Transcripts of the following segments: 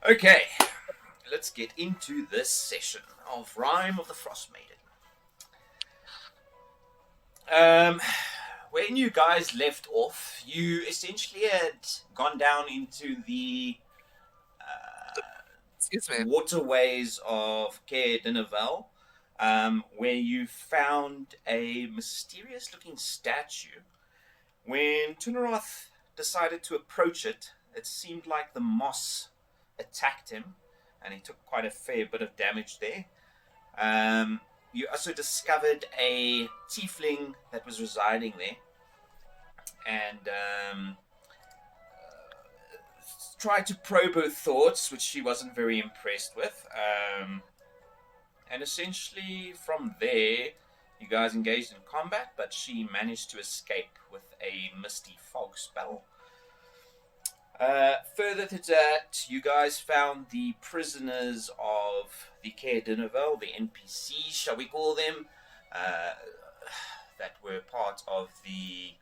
Okay, let's get into this session of Rime of the Frost Maiden. When you guys left off, you essentially had gone down into the waterways of Caer Dineval, where you found a mysterious-looking statue. When Tunaroth decided to approach it, it seemed like the moss attacked him, and he took quite a fair bit of damage there. You also discovered a tiefling that was residing there, and tried to probe her thoughts, which she wasn't very impressed with. And essentially, from there, you guys engaged in combat, but she managed to escape with a misty fog spell. Further to that, you guys found the prisoners of the Caer Dineval, the NPCs, shall we call them, that were part of the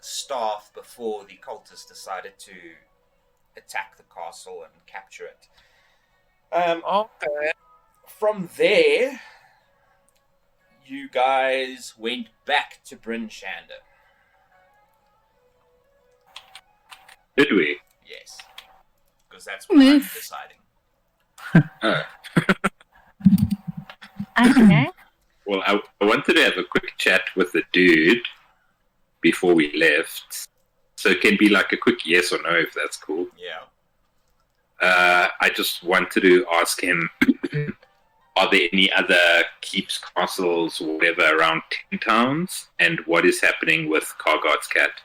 staff before the cultists decided to attack the castle and capture it. Okay. From there, you guys went back to Bryn Shander. Did we? Yes. Because that's what I'm deciding. Okay. Well, I wanted to have a quick chat with the dude before we left. So it can be like a quick yes or no, if that's cool. Yeah. I just wanted to ask him, are there any other keeps, castles, or whatever around 10 towns? And what is happening with Kargard's cat?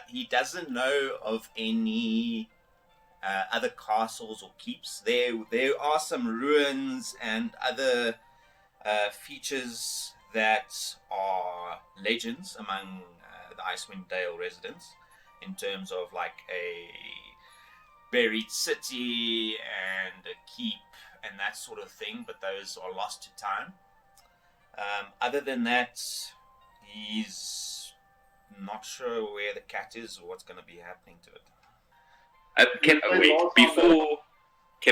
He doesn't know of any other castles or keeps. There are some ruins and other features that are legends among the Icewind Dale residents, in terms of like a buried city and a keep and that sort of thing, but those are lost to time. Other than that, he's not sure where the cat is or what's going to be happening to it. Can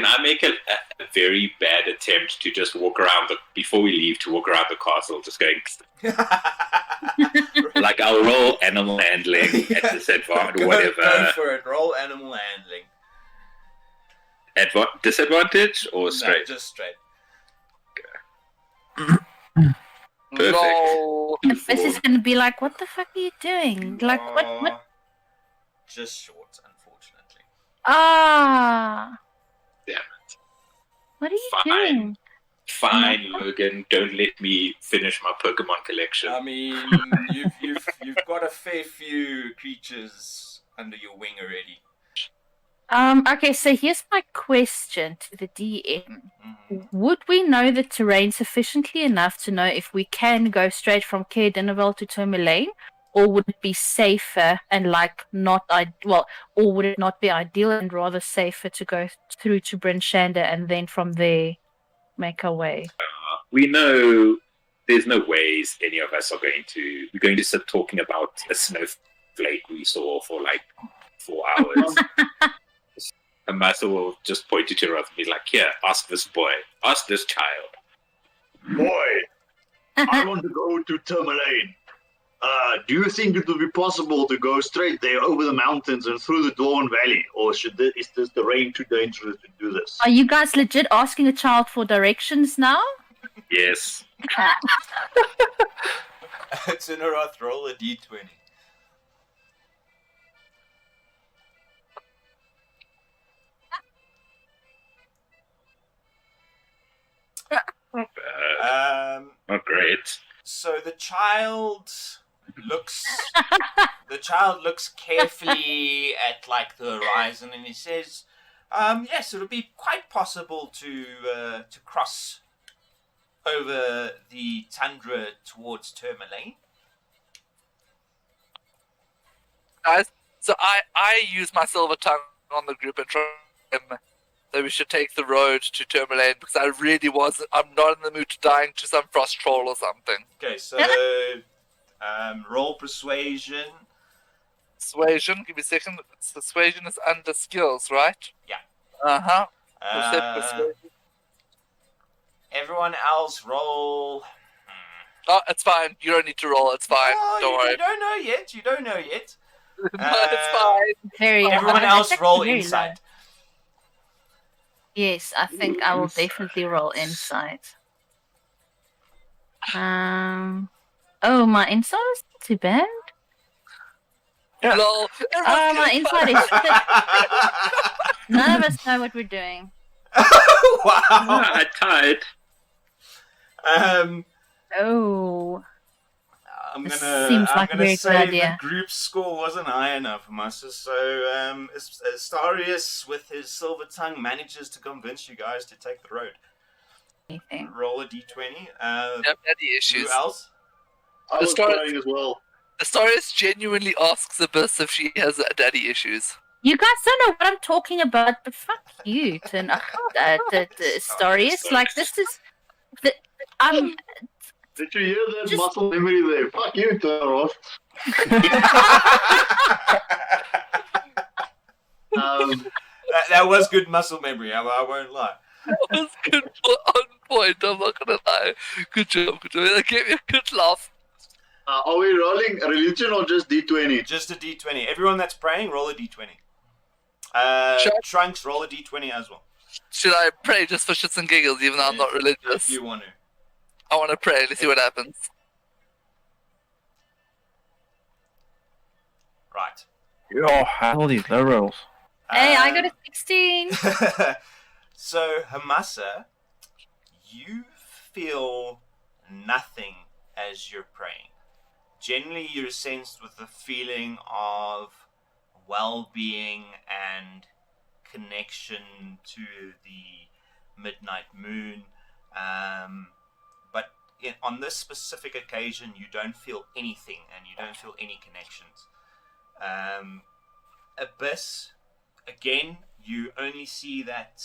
I make a very bad attempt to just walk around before we leave, to walk around the castle, just going like I'll roll animal handling at disadvantage, whatever. Go for it. Roll animal handling. Disadvantage or straight? No, just straight. Perfect. No. This is going to be like, what the fuck are you doing? Like, what? Just short, unfortunately. Ah. Damn it. What are you Fine. doing? Fine, Logan. Don't let me finish my Pokemon collection. I mean, you've got a fair few creatures under your wing already. Okay, so here's my question to the DM. Mm-hmm. Would we know the terrain sufficiently enough to know if we can go straight from Caer Dineval to Tourmaline, or would it be safer and or would it not be ideal and rather safer to go through to Bryn Shander and then from there make our way? We know there's no ways any of us are going to... We're going to sit talking about a snowflake we saw for like 4 hours. And Master will just point to Tirath and be like, here, ask this boy. Ask this child. Boy, I want to go to Tourmaline. Do you think it will be possible to go straight there over the mountains and through the Dawn Valley? Or is this terrain too dangerous to do this? Are you guys legit asking a child for directions now? Yes. Tunaroth, roll a d20. Not great. So the child looks carefully at like the horizon, and he says, "Yes, it would be quite possible to cross over the tundra towards Tourmaline." Guys, so I use my silver tongue on the group and try him that we should take the road to Tourmaline, because I'm not in the mood to dying to some frost troll or something. Okay, so roll persuasion. Persuasion. Give me a second. Persuasion is under skills, right? Yeah. Uh-huh. Uh, everyone else roll. Oh, it's fine. You don't need to roll. It's fine. Oh, Don't worry. You don't know yet. You don't know yet. No, it's fine. Very Everyone high. else That's roll actually very insight. low. Yes, I think I will definitely roll insight. Oh, my insight is not too bad. Lol. Oh, my insight is shit. None of us know what we're doing. Wow. I tied. Oh. I'm This gonna, seems I'm like a gonna very good say idea. the group score wasn't high enough, Master. So, Astarius with his silver tongue manages to convince you guys to take the road. Anything. Roll a d20. You have daddy issues. Who else? I The was story- crying as well. Astarius genuinely asks Abyss if she has daddy issues. You guys don't know what I'm talking about, but fuck you, Tin. Astorius. Like, this is... Did you hear that Just- muscle memory there? Fuck you, Tharos. That was good muscle memory, I won't lie. That was good on point, I'm not gonna lie. Good job, good job. That gave me a good laugh. Are we rolling religion or just D20? Just a d20. Everyone that's praying, roll a d20. Sure. Trunks, roll a d20 as well. Should I pray just for shits and giggles, even though I'm not religious? If you want to. I want to pray. Let's see what happens. Right. Oh, all these low rolls. Hey, I got a 16. So, Hamasa, you feel nothing as you're praying. Generally, you're sensed with the feeling of well-being and connection to the midnight moon. But on this specific occasion, you don't feel anything and you don't feel any connections. Abyss, again, you only see that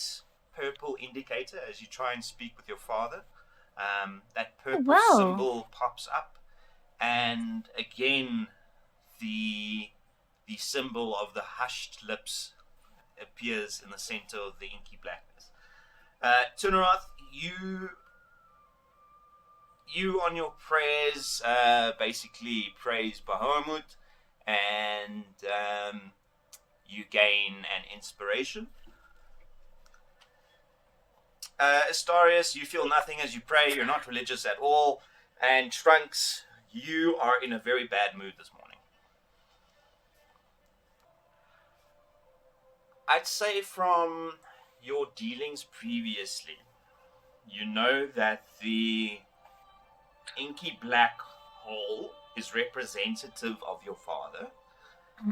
purple indicator as you try and speak with your father. That purple Wow. symbol pops up, and again, the symbol of the hushed lips appears in the center of the inky blackness. Tunaroth, you on your prayers basically praise Bahamut, and you gain an inspiration. Astarius, you feel nothing as you pray. You're not religious at all. And Trunks, you are in a very bad mood this morning. I'd say from your dealings previously, you know that the inky black hole is representative of your father,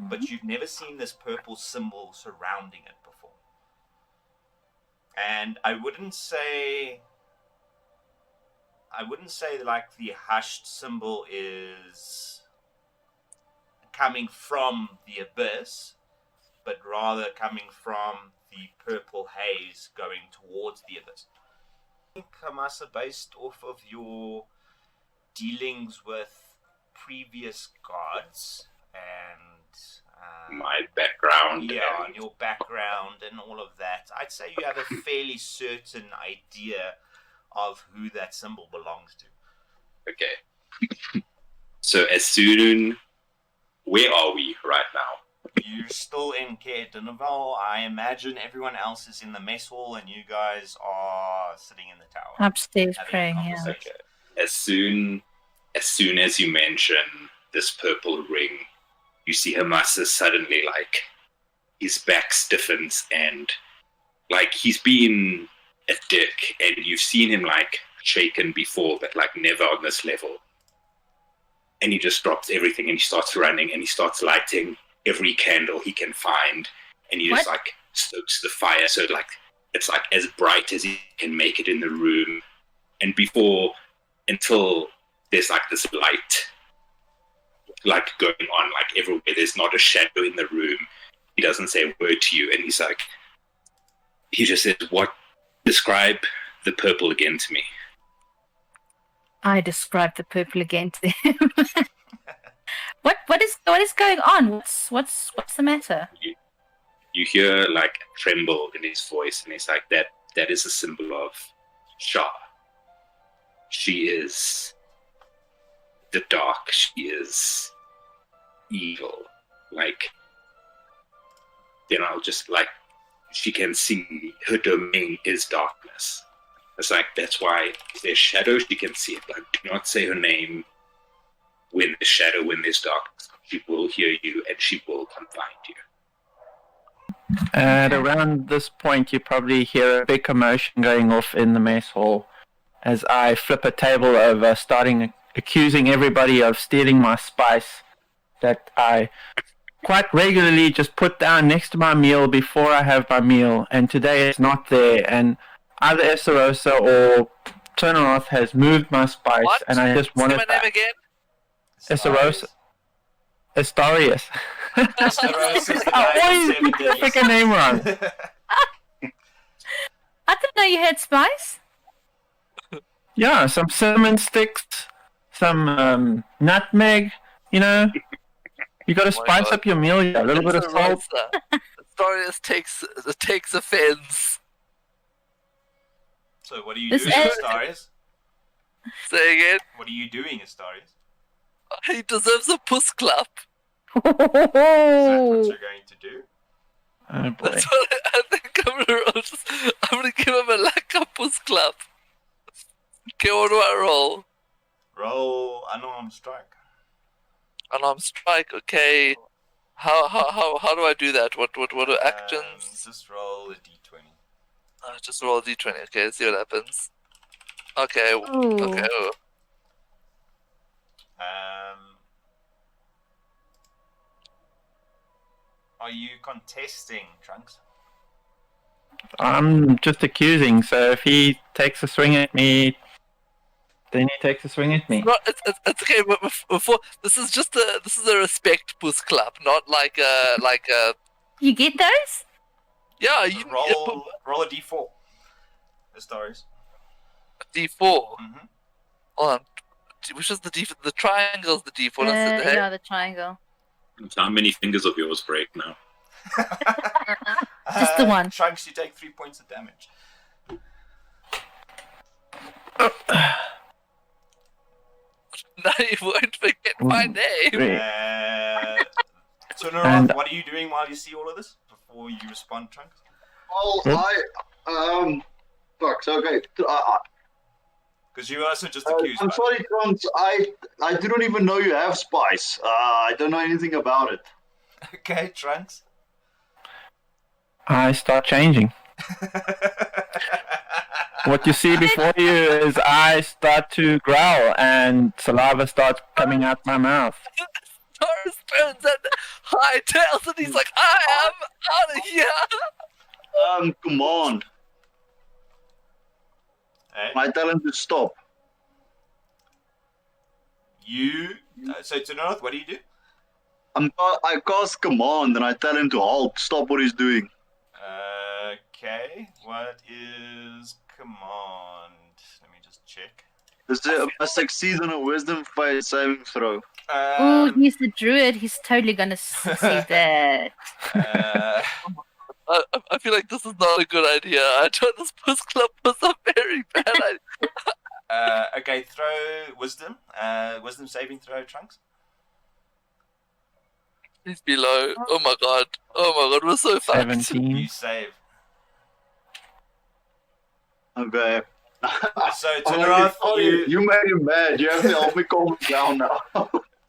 but you've never seen this purple symbol surrounding it before. And I wouldn't say like the hushed symbol is coming from the abyss, but rather coming from the purple haze going towards the abyss. I think, Kamasa, based off of your dealings with previous gods and My background. yeah, and and your background and all of that, I'd say you have a fairly certain idea of who that symbol belongs to. Okay. So as soon, where are we right now? You're still in Caer Dineval. I imagine everyone else is in the mess hall and you guys are sitting in the tower. Upstairs having a praying, yeah. conversation. Okay. As soon as you mention this purple ring, you see Hamasa suddenly, like, his back stiffens and, like, he's been a dick and you've seen him, like, shaken before, but, like, never on this level. And he just drops everything and he starts running and he starts lighting every candle he can find, and he just, What? like, stokes the fire so, like, it's, like, as bright as he can make it in the room. And until there's, like, this light, like, going on, like, everywhere. There's not a shadow in the room. He doesn't say a word to you, and he's like, he just says, describe the purple again to me. I described the purple again to him. What is going on? What's the matter? You hear like a tremble in his voice, and he's like, that is a symbol of Shah. She is the dark. She is evil. Like, just like she can see her domain is darkness. It's like, that's why if there's shadow, she can see it. Like, do not say her name when there's shadow, when there's darkness. She will hear you and she will come find you. At around this point, you probably hear a big commotion going off in the mess hall as I flip a table over, starting accusing everybody of stealing my spice that I quite regularly just put down next to my meal before I have my meal, and today it's not there, and either Essarosa or Turneroth has moved my spice, What? and I just Say wanted my name again? Essarosa. Astarius. Staros is the I guy always from 7 get the freaking name wrong. I didn't know you had spice. Yeah, some cinnamon sticks, some nutmeg, you know. You gotta Oh my spice God. up your meal, yeah. A little bit of salt. Astorius takes offense. So what are you This doing, is- Astarius? Say again. What are you doing, Astarius? He deserves a puss clap. Is that what you're going to do? Oh boy. That's what I think I'm gonna give him a puss clap. Okay, what do I roll? Roll unarmed strike. Unarmed strike. Okay. How do I do that? What are actions? Just roll a d20. Just roll a d20. Okay, let's see what happens. Okay. Ooh. Okay. Oh. Are you contesting, Trunks? I'm just accusing, so if he takes a swing at me, then he takes a swing at me. No, it's okay. But before this is a respect puss clap, not like a You get those? yeah. You Roll a d4. Astarius. D4. Mm-hmm. Hold on. Which is the D? The triangle's the D4. That's the Yeah, the triangle. How many fingers of yours break now? Just the one. Trunks, you take 3 points of damage. Now you won't forget my name. Great. So, Nora, And- what are you doing while you see all of this before you respond, Trunks? Well, fuck. Okay. Because you also just accused. I'm right? sorry, Trunks. I didn't even know you have spice. I don't know anything about it. Okay, Trunks. I start changing. What you see before you is I start to growl and saliva starts coming out my mouth. Taurus turns and hightails and he's like, I am out of here. Come on. Hey, I tell him to stop. so to North, what do you do? I cast command and I tell him to halt, stop what he's doing. Okay, what is command? Let me just check. Must succeed on a wisdom saving throw. Oh, he's the druid. He's totally gonna see that. I feel like this is not a good idea. I thought this puss club was a very bad idea. Okay, throw wisdom. Wisdom saving throw, Trunks. He's below. Oh my god. We're so fucked. 17. You save. Okay. So Tunaroth, you made him mad. You have to help me calm him down now.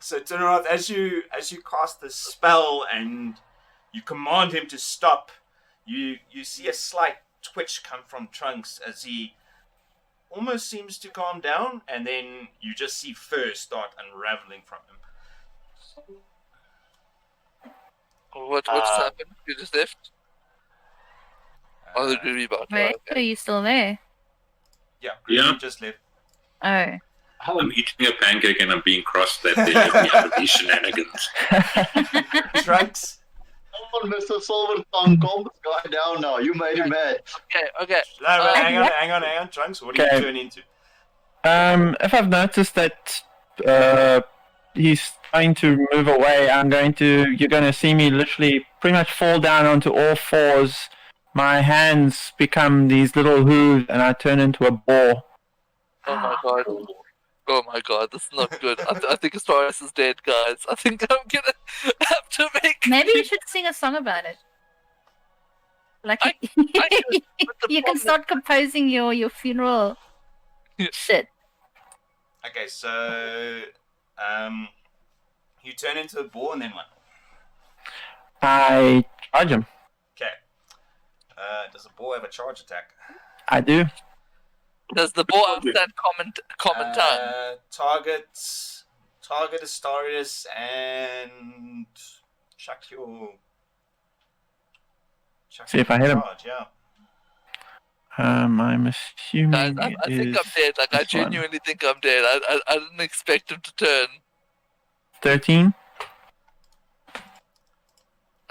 So Tunaroth, as you cast the spell and you command him to stop, you see a slight twitch come from Trunks as he almost seems to calm down, and then you just see fur start unraveling from him. What just happened? You just left? Oh, the groovy bot. Wait, are you still there? Yeah, Yeah. you just left. Oh. I'm eating a pancake and I'm being crossed that they let me out of these shenanigans. Trunks. Come on, Mr. Silvertongue, calm this guy down now. You made him mad. Okay. No, wait, hang on, Trunks. What do you Okay. turn into? If I've noticed that, he's trying to move away, you're going to see me literally pretty much fall down onto all fours. My hands become these little hooves, and I turn into a boar. Oh my god. Oh my god, this is not good. I think Astorius is dead, guys. I think I'm gonna have to make. Maybe you should sing a song about it. Like I could, but the you can problem- start composing your funeral shit. Okay, so you turn into a boar and then what? I charge him. Okay. Does a boar have a charge attack? I do. Does the boar understand common tongue? Target Astorius and chuck your. See if I hit him. Charge, yeah. I'm Guys, assuming I think I'm dead. Like, I this one. genuinely think I'm dead. I didn't expect him to turn. 13.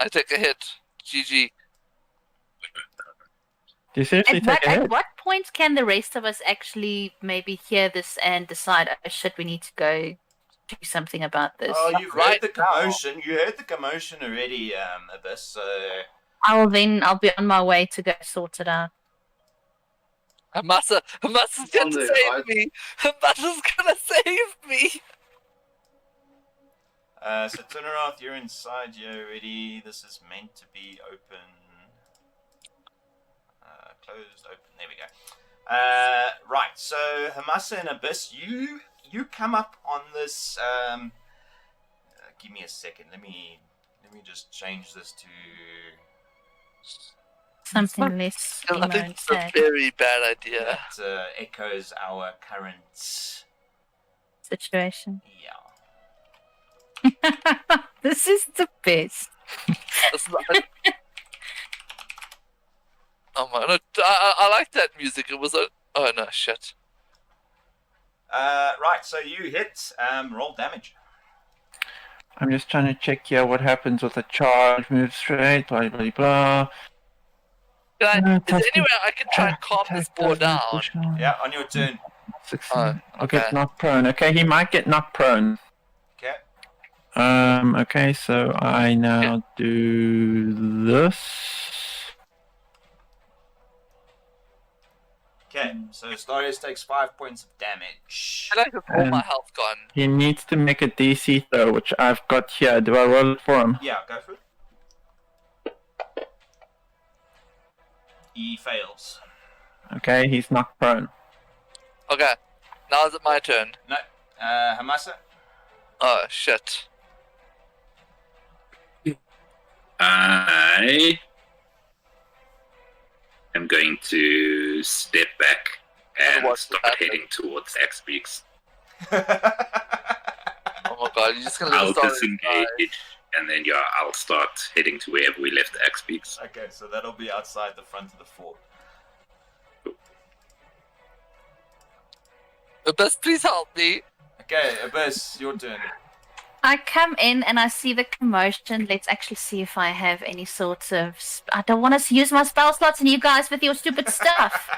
I take a hit. GG. Do you seriously take a At hit? what point can the rest of us actually maybe hear this and decide, oh shit, we need to go do something about this? Oh, you've heard Right the commotion. You heard the commotion already, Abyss. So I'll be on my way to go sort it out. Hamasa's gonna Sunday, save right? me. Hamasa's gonna save me. so Tuneroth, you're inside here already. This is meant to be open. Closed, open. There we go. Right. So Hamasa and Abyss, you come up on this. Give me a second. Let me just change this to. Something less I emo think and it's a sad very bad idea. That echoes our current. situation. Yeah. This is the best. This is like- oh my! No, I like that music. It was a. Oh no! Shit. Right. So you hit. Roll damage. I'm just trying to check here what happens with a charge. Move straight, blah, blah, blah. Is there Task any way I can try and calm this boar down? Yeah. On your turn. 16. Oh, I'll get okay. knocked prone. Okay, he might get knocked prone. Okay. Okay, so I now do this. Okay. So Astorius takes 5 points of damage. I like with all my And- health gone. He needs to make a DC throw, which I've got here. Do I roll it for him? Yeah. Go for it. He fails. Okay, he's knocked prone. Okay. Now is it my turn? No. Hamasa. Oh shit. I am going to step back and What's start happening? heading towards X-Peaks. Oh my god! You're just gonna let I'll us start. disengage, and then I'll start heading to wherever we left X-Peaks. Okay, so that'll be outside the front of the fort. Abyss, please help me. Okay, Abyss, your turn. I come in and I see the commotion. Let's actually see if I have any sorts of. I don't want to use my spell slots and you guys with your stupid stuff.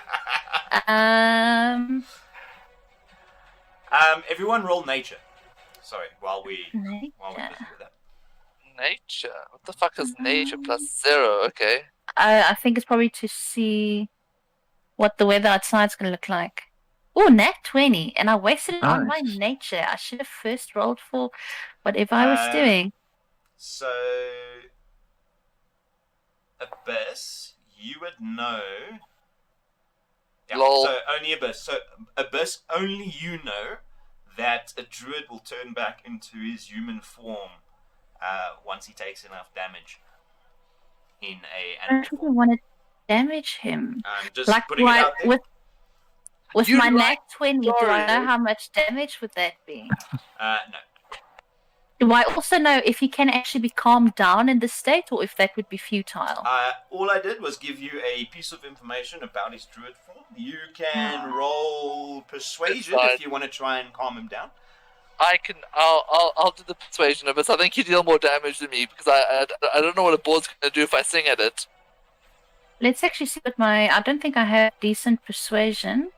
Everyone roll nature. Sorry, while we're Nature. busy with that. Nature. What the fuck is nature plus 0? Okay. I think it's probably to see what the weather outside's going to look like. Oh, nat 20. And I wasted it on my Nice. nature. I should have first rolled for whatever I was doing. So, Abyss, you would know. Yeah, Lol. so only Abyss. So Abyss, only you know that a druid will turn back into his human form once he takes enough damage in a I animal don't really form. want to damage him. Just Like, putting it out there. with You my like nat 20, do I story. know how much damage would that be? No. Do I also know if he can actually be calmed down in this state or if that would be futile? All I did was give you a piece of information about his druid form. You can roll persuasion It's fine. if you want to try and calm him down. I can. I'll do the persuasion of it. I think you deal more damage than me because I don't know what a board's gonna do if I sing at it. Let's actually see what my. I don't think I have decent persuasion.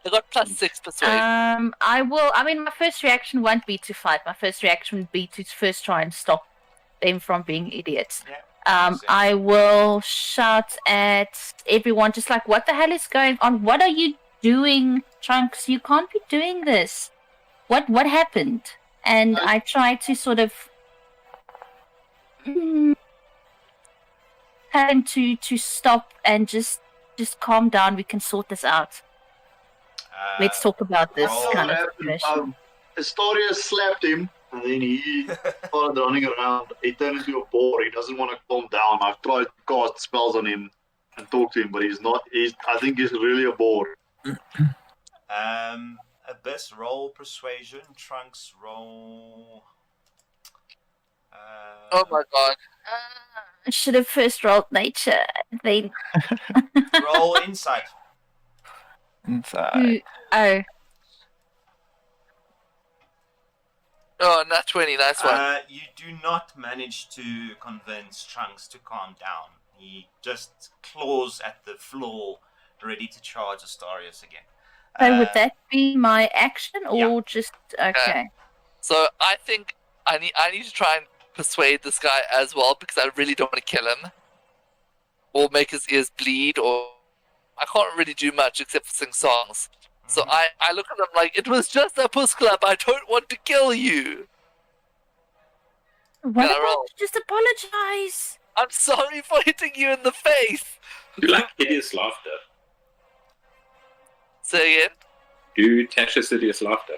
I got +6 persuade. I will. I mean, my first reaction won't be to fight. My first reaction would be to first try and stop them from being idiots. Yeah. Makes sense. I will shout at everyone, just like, "What the hell is going on? What are you doing, Trunks? You can't be doing this. What happened?" And I try to sort of tell him to stop and just calm down. We can sort this out. Let's talk about this roll kind of happened, situation. Astoria slapped him, and then he started running around. He turned into a boar. He doesn't want to calm down. I've tried to cast spells on him and talk to him, but he's not. I think he's really a boar. Abyss roll persuasion. Trunks roll. Oh my god. I should have first rolled nature. Then Roll insight. Inside. oh, Oh, nat 20, nice one. You do not manage to convince Trunks to calm down. He just claws at the floor, ready to charge Astarius again. so would that be my action or yeah. just okay? So I think I need to try and persuade this guy as well, because I really don't want to kill him or make his ears bleed, or I can't really do much except for sing songs. So I look at him like, "It was just a puss club. I don't want to kill you. What Yeah, about roll. to just apologize? I'm sorry for hitting you in the face." Do like hideous laughter. Say again. Do Tasha's hideous laughter.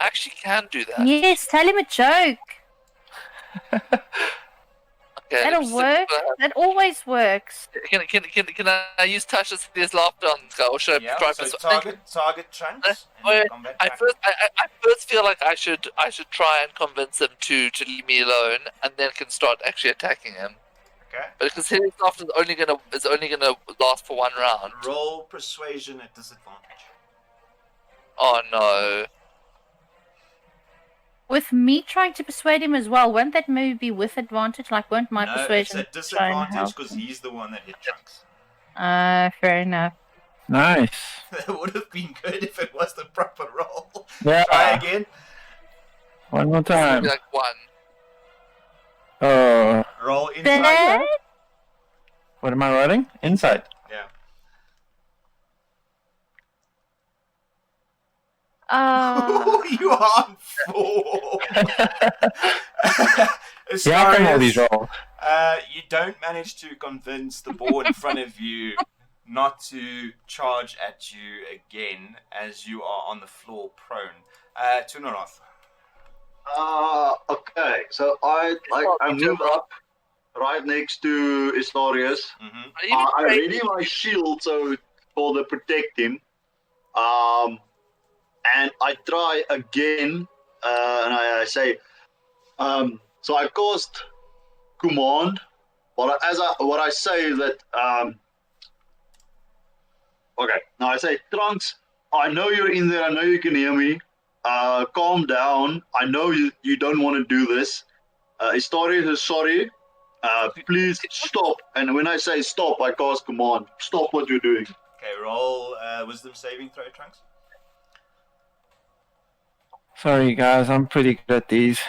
I actually can do that. Yes, tell him a joke. Okay, let me That'll see. work. That always works. Can I use Tasha's hideous laughter on this guy, or should I Yeah, try so persuade? target Trunks. Wait, And combat I back. first feel like I should try and convince him to leave me alone, and then can start actually attacking him. Okay. But because his laughter is only gonna last for one round. Roll persuasion at disadvantage. Oh no! With me trying to persuade him as well, won't that maybe be with advantage? Like, won't my No, persuasion it's a try and disadvantage help because him? he's the one that hit Trunks. Fair enough. Nice. That would have been good if it was the proper roll. Yeah. Try again. One more It's gonna time. be like one. Oh, Roll inside. Dad? what am I rolling? Inside. Yeah. You are on 4. Yeah, I can all these Astarius, rolls. you don't manage to convince the board in front of you not to charge at you again as you are on the floor prone. Tunoroth. Okay. So I move up right next to Astorius. Mm-hmm. Are you I afraid? ready my shield so for the protect him. And I try again, and I say, so I cast command, but what I say is that, okay, now I say, Trunks, I know you're in there, I know you can hear me, calm down, I know you don't want to do this, Astorius is sorry, please stop, and when I say stop, I cast command, stop what you're doing. Okay, roll wisdom saving throw, Trunks. Sorry, guys. I'm pretty good at these.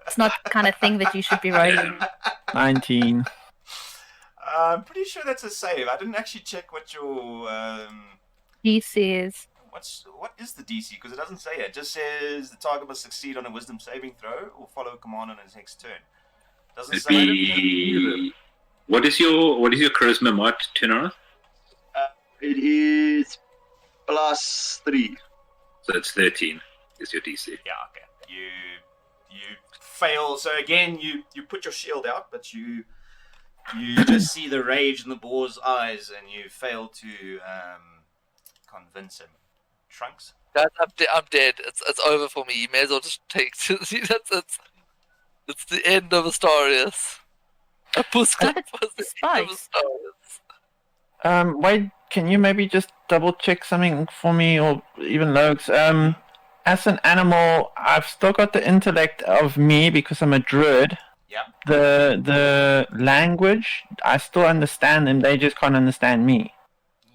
It's not the kind of thing that you should be rolling. 19. I'm pretty sure that's a save. I didn't actually check what your DC is. what is the DC, because it doesn't say it. It just says the target must succeed on a wisdom saving throw or follow a command on his next turn. Doesn't It'd say be... What is your charisma mod, Tunoroth? It is +3. So it's 13 is your DC. Yeah, okay. You fail. So again, you put your shield out, but you just see the rage in the boar's eyes, and you fail to convince him. Trunks. Guys, I'm dead. It's over for me. You may as well just take. It's the end of Astarius. A puss clap was the end of Astarius. Wade, can you maybe just double check something for me, or even Logs? As an animal, I've still got the intellect of me because I'm a druid. Yeah. The language, I still understand them. They just can't understand me.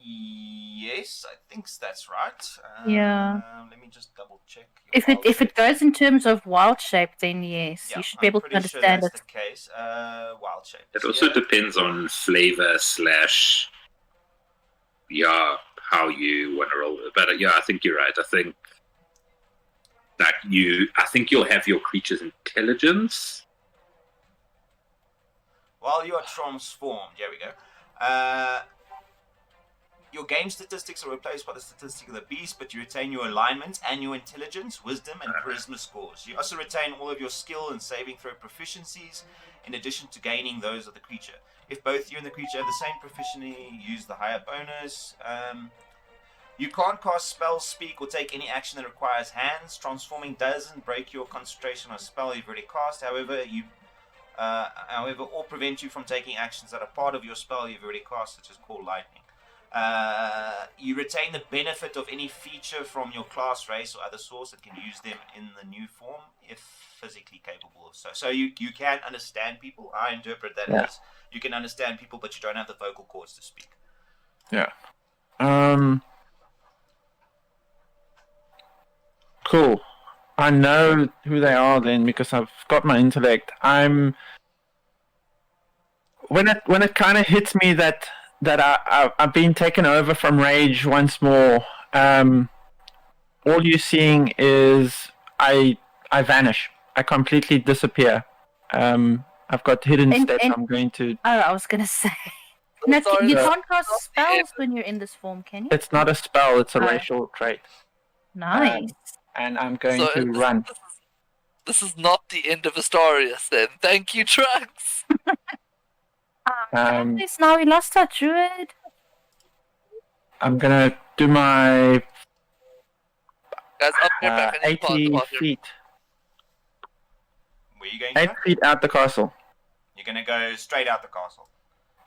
Yes. yes, I think that's right. Yeah. Let me just double check. If it goes in terms of wild shape, then yes, Yeah, you should be able to I'm pretty sure understand that's it. the case. Wild shape. It also depends on flavor / how you want to roll it. But yeah, I think you're right. I think you'll have your creature's intelligence. While you are transformed, here we go. Your game statistics are replaced by the statistic of the beast, but you retain your alignment and your intelligence, wisdom, and charisma scores. You also retain all of your skill and saving throw proficiencies, in addition to gaining those of the creature. If both you and the creature have the same proficiency, use the higher bonus. You can't cast spells, speak, or take any action that requires hands. Transforming doesn't break your concentration on a spell you've already cast. However, or prevent you from taking actions that are part of your spell you've already cast, such as Call Lightning. You retain the benefit of any feature from your class, race, or other source that can use them in the new form, if physically capable of so. So you can understand people. I interpret that as you can understand people, but you don't have the vocal cords to speak. Yeah. Cool. I know who they are then because I've got my intellect. When it kind of hits me that I've been taken over from rage once more. All you're seeing is I vanish. I completely disappear. I've got hidden steps. I'm going to. Oh, I was gonna say. No, Sorry, you no. can't cast spells when you're in this form, can you? It's not a spell. It's a Oh. racial trait. Nice. And I'm going to run. This is not the end of Astorius then. Thank you, Trunks. Yes, now we lost our druid. I'm gonna do my Guys, up here back. I need to 80 pause here. feet. Where are you going? 8 Jack? feet out the castle. You're going to go straight out the castle.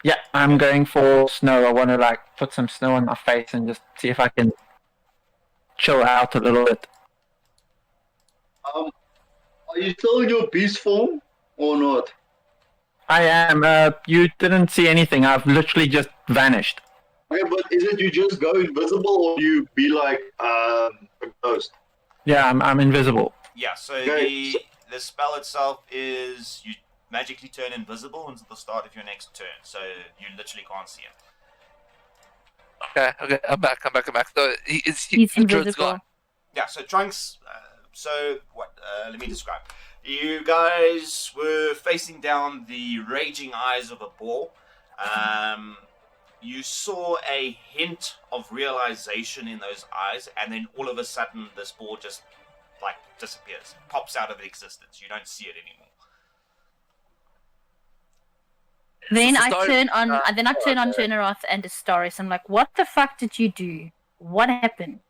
Yeah, I'm going for snow. I want to put some snow on my face and just see if I can chill out a little bit. Are you still in your beast form or not? I am. You didn't see anything. I've literally just vanished. Okay, but is it you just go invisible or you be like a ghost? Yeah, I'm invisible. Yeah, so Okay, the spell itself is you magically turn invisible until the start of your next turn. So you literally can't see him. Okay, I'm back. So He's the druid's invisible. gone. Yeah, so Trunks, let me describe. You guys were facing down the raging eyes of a boar. You saw a hint of realization in those eyes, and then all of a sudden this boar just disappears, pops out of existence. You don't see it anymore. Then So I Astorius- turn on. Then I turn on Generoth and Astoris. I'm like, what the fuck did you do? What happened?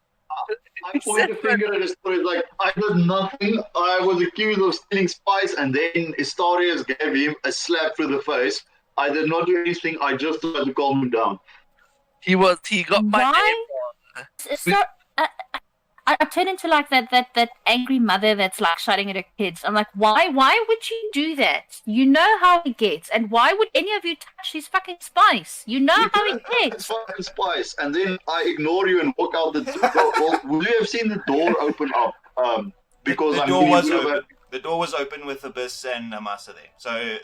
I point the finger at Astorius like, I did nothing. I was accused of stealing spice, and then Astorius gave him a slap through the face. I did not do anything. I just tried to calm him down. He got my name Why? wrong. So, I turn into that angry mother that's shouting at her kids. I'm like, why would you do that? You know how he gets, and why would any of you touch his fucking spice? You know how he It's gets. fucking spice, and then I ignore you and walk out the door. Well, would you have seen the door open up? Because the I'm door was really open. The door was open with Abyss and Amasa there. So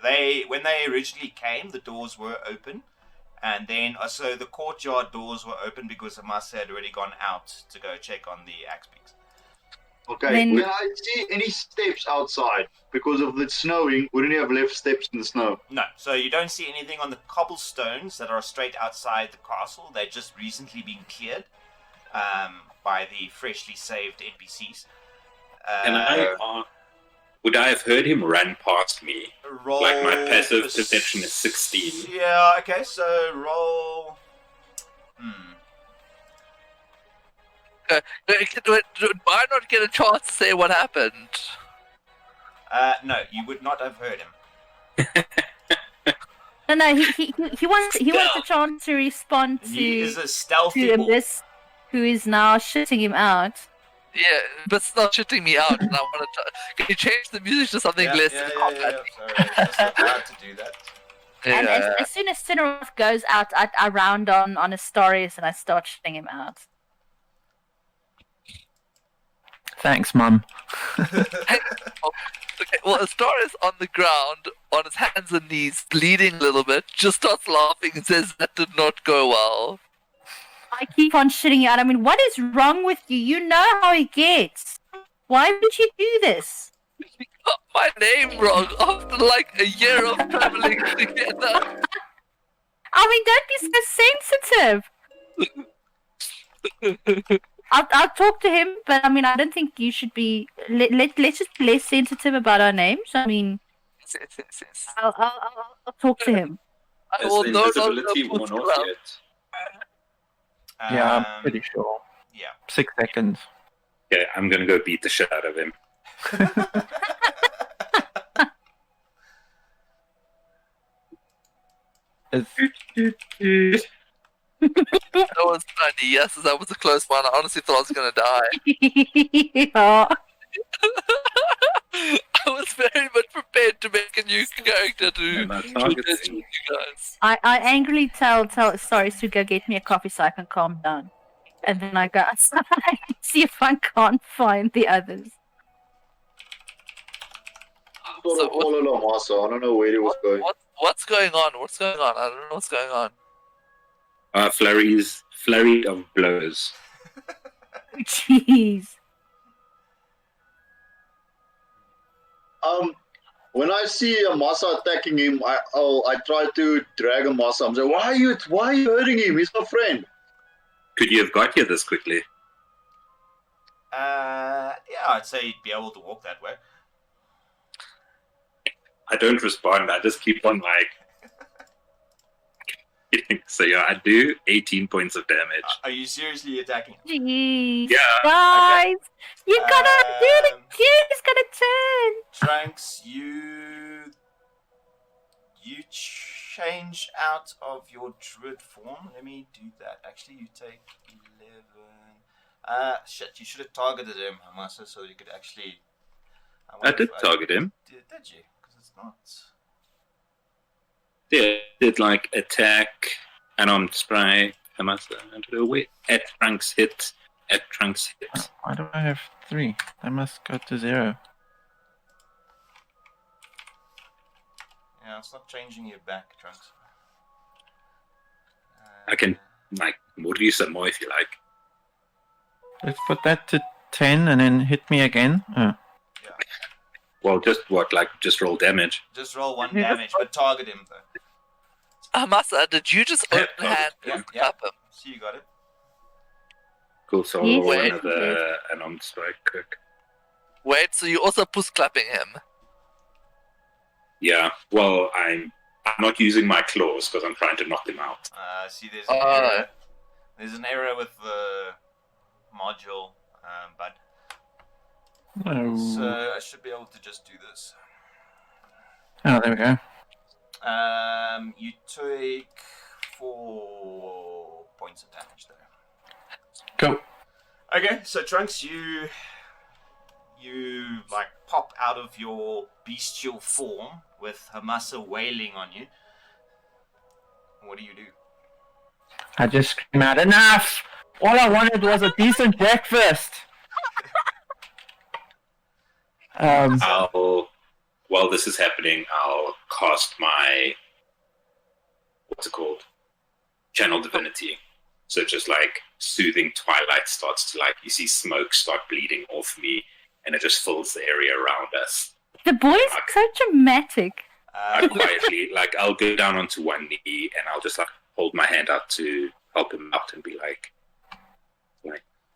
when they originally came, the doors were open. And then, so the courtyard doors were open because Amasa had already gone out to go check on the axe peaks. Okay, Then- when I see any steps outside, because of the snowing, we didn't have left steps in the snow. No, so you don't see anything on the cobblestones that are straight outside the castle. They've just recently been cleared by the freshly saved NPCs. Would I have heard him run past me? Roll Like my passive perception is 16. Yeah, okay, so roll... Did I not get a chance to say what happened? No, you would not have heard him. No, he wants a chance to respond He is to a stealthy bull. Abyss, who is now shitting him out. Yeah, but it's not shitting me out. And I want to. Can you change the music to something less? Sorry, just allowed to do that. And Yeah. as soon as Cineroth goes out, I round on Astorius and I start shutting him out. Thanks, Mum. Okay, well, Astorius on the ground, on his hands and knees, bleeding a little bit, just starts laughing and says that did not go well. I keep on shitting you out. I mean, what is wrong with you? You know how he gets. Why would you do this? You got my name wrong after like a year of traveling together. I mean, don't be so sensitive. I'll talk to him, but I mean, I don't think you should be. Let's just be less sensitive about our names. I mean, Yes. I'll talk to him. I Has will the no invisibility longer worn put off club. yet? Yeah, I'm pretty sure. Yeah. 6 seconds. Okay, I'm gonna go beat the shit out of him. It's, That was funny. Yes, that was a close one. I honestly thought I was gonna die. Yeah. I was very much prepared to make a new character to Am I test targeting? you guys. I angrily tell sorry to go get me a coffee so I can calm down. And then I go outside and see if I can't find the others. Sort So of follow Lamasa. I don't know where he was going. what's going on? What's going on? I don't know what's going on. Flurry of blows. Jeez. When I see Amasa attacking him, I try to drag Amasa. I'm like, why are you hurting him? He's my friend. Could you have got here this quickly? Yeah, I'd say you'd be able to walk that way. I don't respond. I just keep on like. So yeah, I do 18 points of damage. Are you seriously attacking? Jeez. Yeah. Guys, you gotta do it Um, again. It's gonna turn. Trunks, you change out of your druid form. Let me do that. Actually, you take 11. Shit, you should have targeted him, Hamasa, so you could actually. I did target him. Did you? Because it's not. Yeah, did like attack, unarmed strike, at Trunks hit, why do I have 3? I must go to 0. Yeah, it's not changing you back, Trunks. I can like move some more if you like. Let's put that to 10 and then hit me again. Oh. Well, just roll damage. Just roll 1 damage, but target him though. Masa, did you just Yeah, open hand yeah, and yeah. clap him? So you got it. Cool, so I'll Yes, roll wait. another unarmed strike quick. Wait, so you also push clapping him? Yeah, well, I'm not using my claws because I'm trying to knock him out. See, there's an error. There's an error with the module, but No. so I should be able to just do this. Oh, there we go. You take 4 points of damage there. Go. Okay, so Trunks, you like pop out of your bestial form with Hamasa wailing on you. What do you do? I just scream out, enough! All I wanted was a decent breakfast! While this is happening, I'll cast my what's it called? Channel Divinity. So just like soothing twilight starts to like you see smoke start bleeding off me, and it just fills the area around us. The boys are so dramatic. I quietly like I'll go down onto one knee and I'll just like hold my hand out to help him out and be like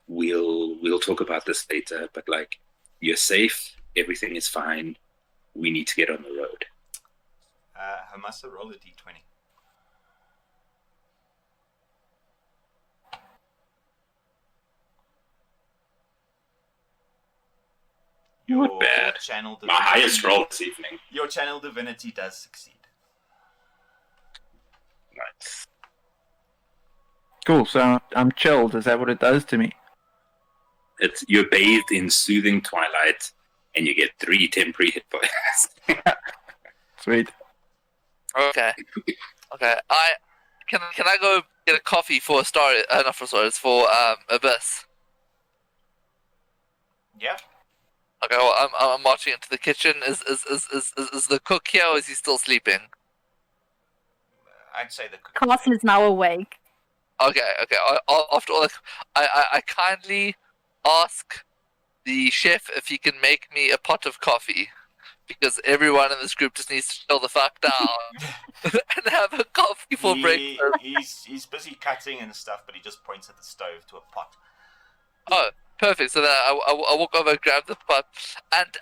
we'll talk about this later, but like you're safe, everything is fine. We need to get on the road. Hamasa, roll a d20. Not bad. Channel My highest roll this evening. Your channel divinity does succeed. Nice. Cool, so I'm chilled. Is that what it does to me? You're bathed in soothing twilight, and you get 3 temporary hit points. Sweet. Okay. Can I go get a coffee for Star? Not for Star. It's for Abyss. Yeah. Okay. Well, I'm marching into the kitchen. Is the cook here, or is he still sleeping? I'd say the cook. Carson is now awake. Okay. After all, I kindly ask the chef if he can make me a pot of coffee, because everyone in this group just needs to chill the fuck down and have a coffee for breakfast. He's busy cutting and stuff, but he just points at the stove to a pot. Oh, perfect. So then I walk over, grab the pot, and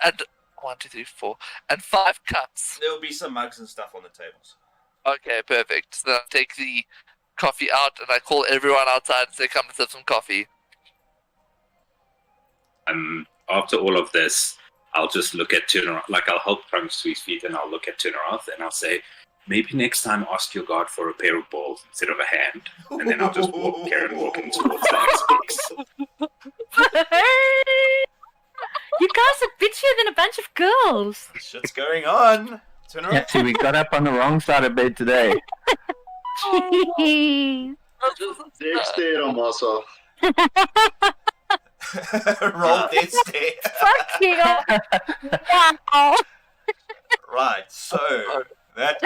1, 2, 3, 4, and 5 cups. There'll be some mugs and stuff on the tables. Okay, perfect. So then I take the coffee out and I call everyone outside and say, "Come and have some coffee." After all of this, I'll just look at Tunerath, like I'll help Trunks to his feet, and I'll look at Tunerath and I'll say, maybe next time ask your god for a pair of balls instead of a hand. And then I'll just walk Karen walking towards the next place. You guys are bitchier than a bunch of girls. Shit's going on. Yeah, see, we got up on the wrong side of bed today. Jeez. Dexter, Massa. Roll dead stare. Fuck you. Wow. Right, so that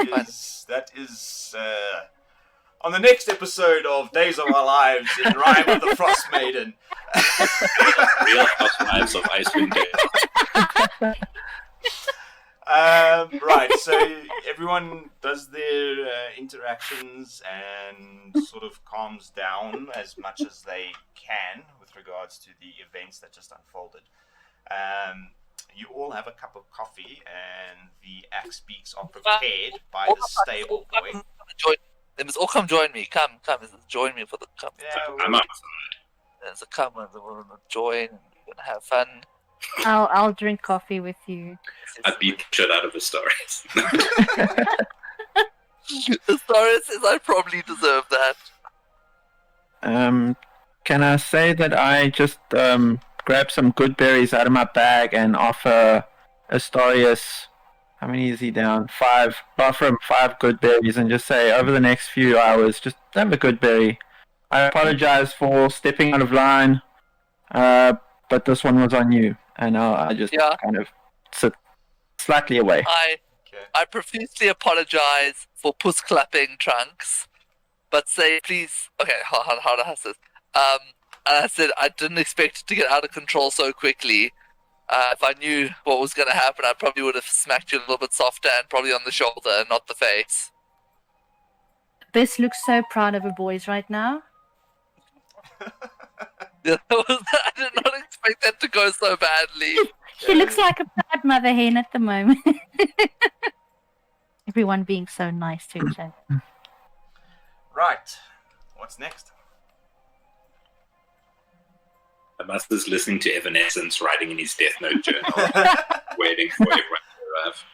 is on the next episode of Days of Our Lives in Rime of the Frost Maiden. Real Housewives of Icewind Dale. Right, so everyone does their interactions and sort of calms down as much as they can with regards to the events that just unfolded. You all have a cup of coffee, and the axe beaks are prepared by the stable boy. They must all come join me. Come, join me for the cup. Yeah, I'm outside. There's a come and we'll join and we're gonna have fun. I'll drink coffee with you. I'd beat the shit out of the stories. The story says I probably deserve that. Can I say that I just grab some good berries out of my bag and offer Astorius, how many is he down? 5. Offer him 5 good berries and just say, over the next few hours, just have a good berry. I apologize for stepping out of line, but this one was on you. And I just kind of sit slightly away. I profusely apologize for puss clapping Trunks, but say please. Okay, how do I say this? And I said I didn't expect it to get out of control so quickly. If I knew what was going to happen, I probably would have smacked you a little bit softer and probably on the shoulder and not the face. Bess looks so proud of her boys right now. I did not expect that to go so badly. She looks like a proud mother hen at the moment. Everyone being so nice to each other. Right, what's next? Master's listening to Evanescence writing in his Death Note journal, waiting for everyone to arrive.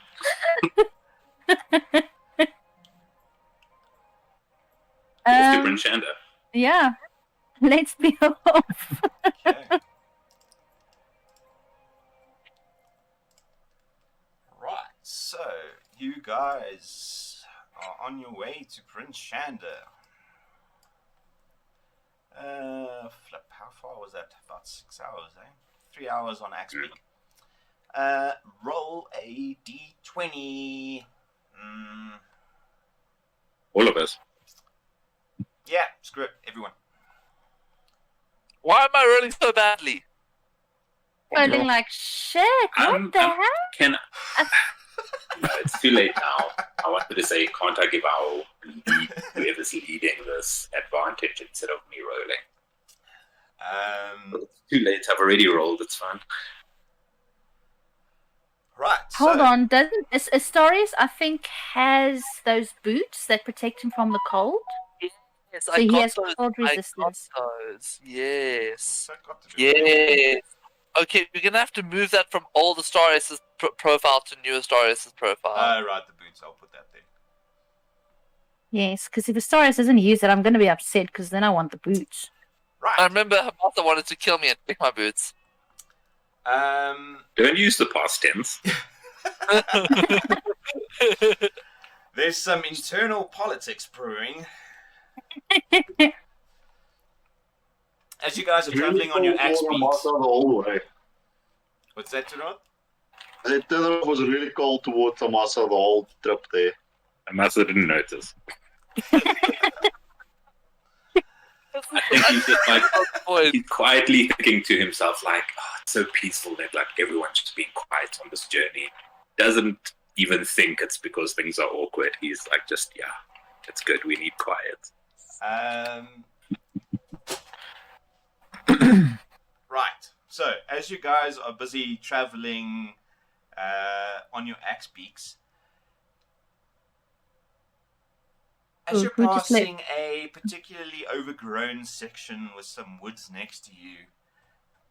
Off to Prince Shanda. Yeah, let's be off. Okay. Right, so you guys are on your way to Prince Shanda. Flip, how far was that? About 6 hours, eh? 3 hours on Axe Peak. Roll a d20. All of us. Yeah, screw it, everyone. Why am I rolling so badly? Rolling like shit. What the hell? No, it's too late now. I wanted to say, can't I give our lead, whoever's leading this, advantage instead of me rolling? It's too late. I've already rolled. It's fine. Right. Hold on. Doesn't Astorius, I think, has those boots that protect him from the cold? Yes, So he has cold resistance. Yes. What's that got to do with it? Yes. Okay, we're gonna have to move that from old Astorius' profile to new Astorius' profile. Right, the boots. I'll put that there. Yes, because if Astorius doesn't use it, I'm going to be upset because then I want the boots. Right. I remember Martha wanted to kill me and take my boots. Don't use the past tense. There's some internal politics brewing. As you guys are traveling on your axe cold beaks. the whole way. What's that, Tyrod? The Tenor was really cold towards Amasa the whole trip there. Amasa didn't notice. I think he's just like he's quietly thinking to himself, like, oh, it's so peaceful that like everyone's just being quiet on this journey. Doesn't even think it's because things are awkward. He's like, just it's good. We need quiet. Right. So as you guys are busy traveling on your axe beaks, as you're passing a particularly overgrown section with some woods next to you,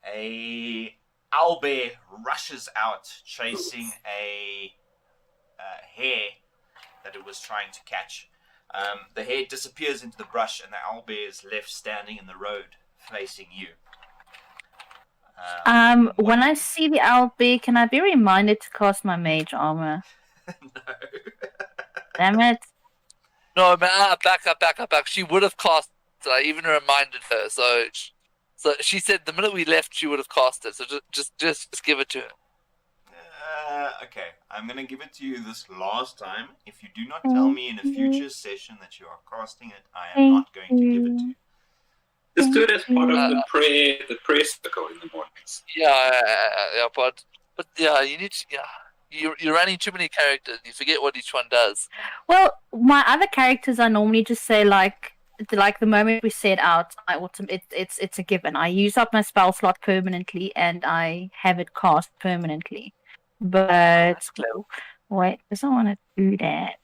a owlbear rushes out chasing a hare that it was trying to catch. The hare disappears into the brush and the owlbear is left standing in the road facing you. When I see the owlbear, can I be reminded to cast my mage armor? No. Damn it. No, man, back up. She would have cast it. I even reminded her. So she said the minute we left, she would have cast it. So just give it to her. Okay, I'm going to give it to you this last time. If you do not tell me in a future session that you are casting it, I am not going to give it to you. Just do it as part of the prayer circle in the mornings. Yeah, but yeah, you need to, You're running too many characters. You forget what each one does. Well, my other characters, I normally just say like the moment we set out, it's a given. I use up my spell slot permanently, and I have it cast permanently. But wait, does I want to do that?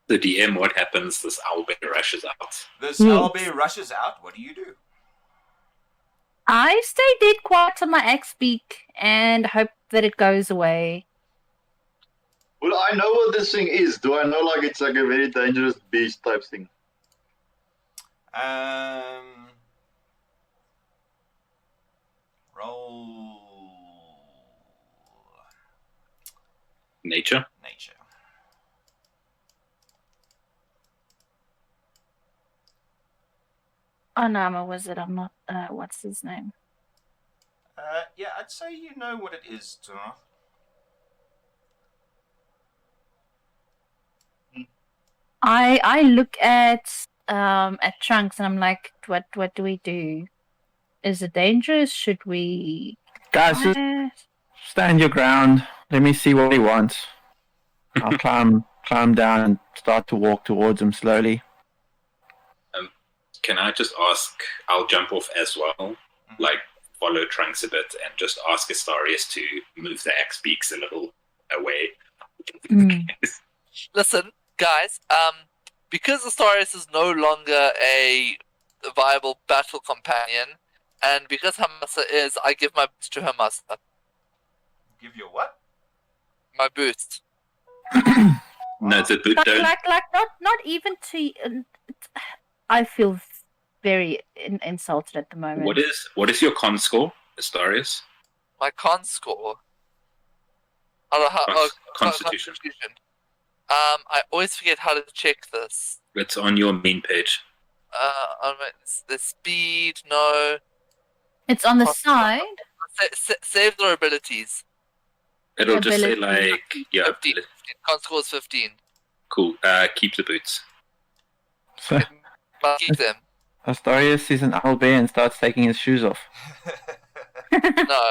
The DM, what happens? This owlbear rushes out. This owlbear rushes out. What do you do? I stay dead quiet on my axe beak and hope that it goes away. Well, I know what this thing is. Do I know like it's like a very dangerous beast type thing? Roll Nature. Oh no, I'm a wizard. I'm not. What's his name? Yeah, I'd say you know what it is, Tuna. I look at Trunks and I'm like, what do we do? Is it dangerous? Should we? Guys, just stand your ground. Let me see what he wants. I'll climb down and start to walk towards him slowly. Can I just ask? I'll jump off as well, like follow Trunks a bit, and just ask Astarius to move the axe beaks a little away. Listen, guys. Because Astarius is no longer a viable battle companion, and because Hamasa is, I give my boots to Hamasa. Give your what? My boots. No, the boot don't. Like not even to. I feel very insulted at the moment. What is your con score, Astarius? My con score. Constitution. I always forget how to check this. It's on your main page. The speed, no. It's on the side. Save their abilities. It'll just say 15. Con score is 15. Cool. Keep the boots. So I'll keep them. Astarius sees an owlbear and starts taking his shoes off. No,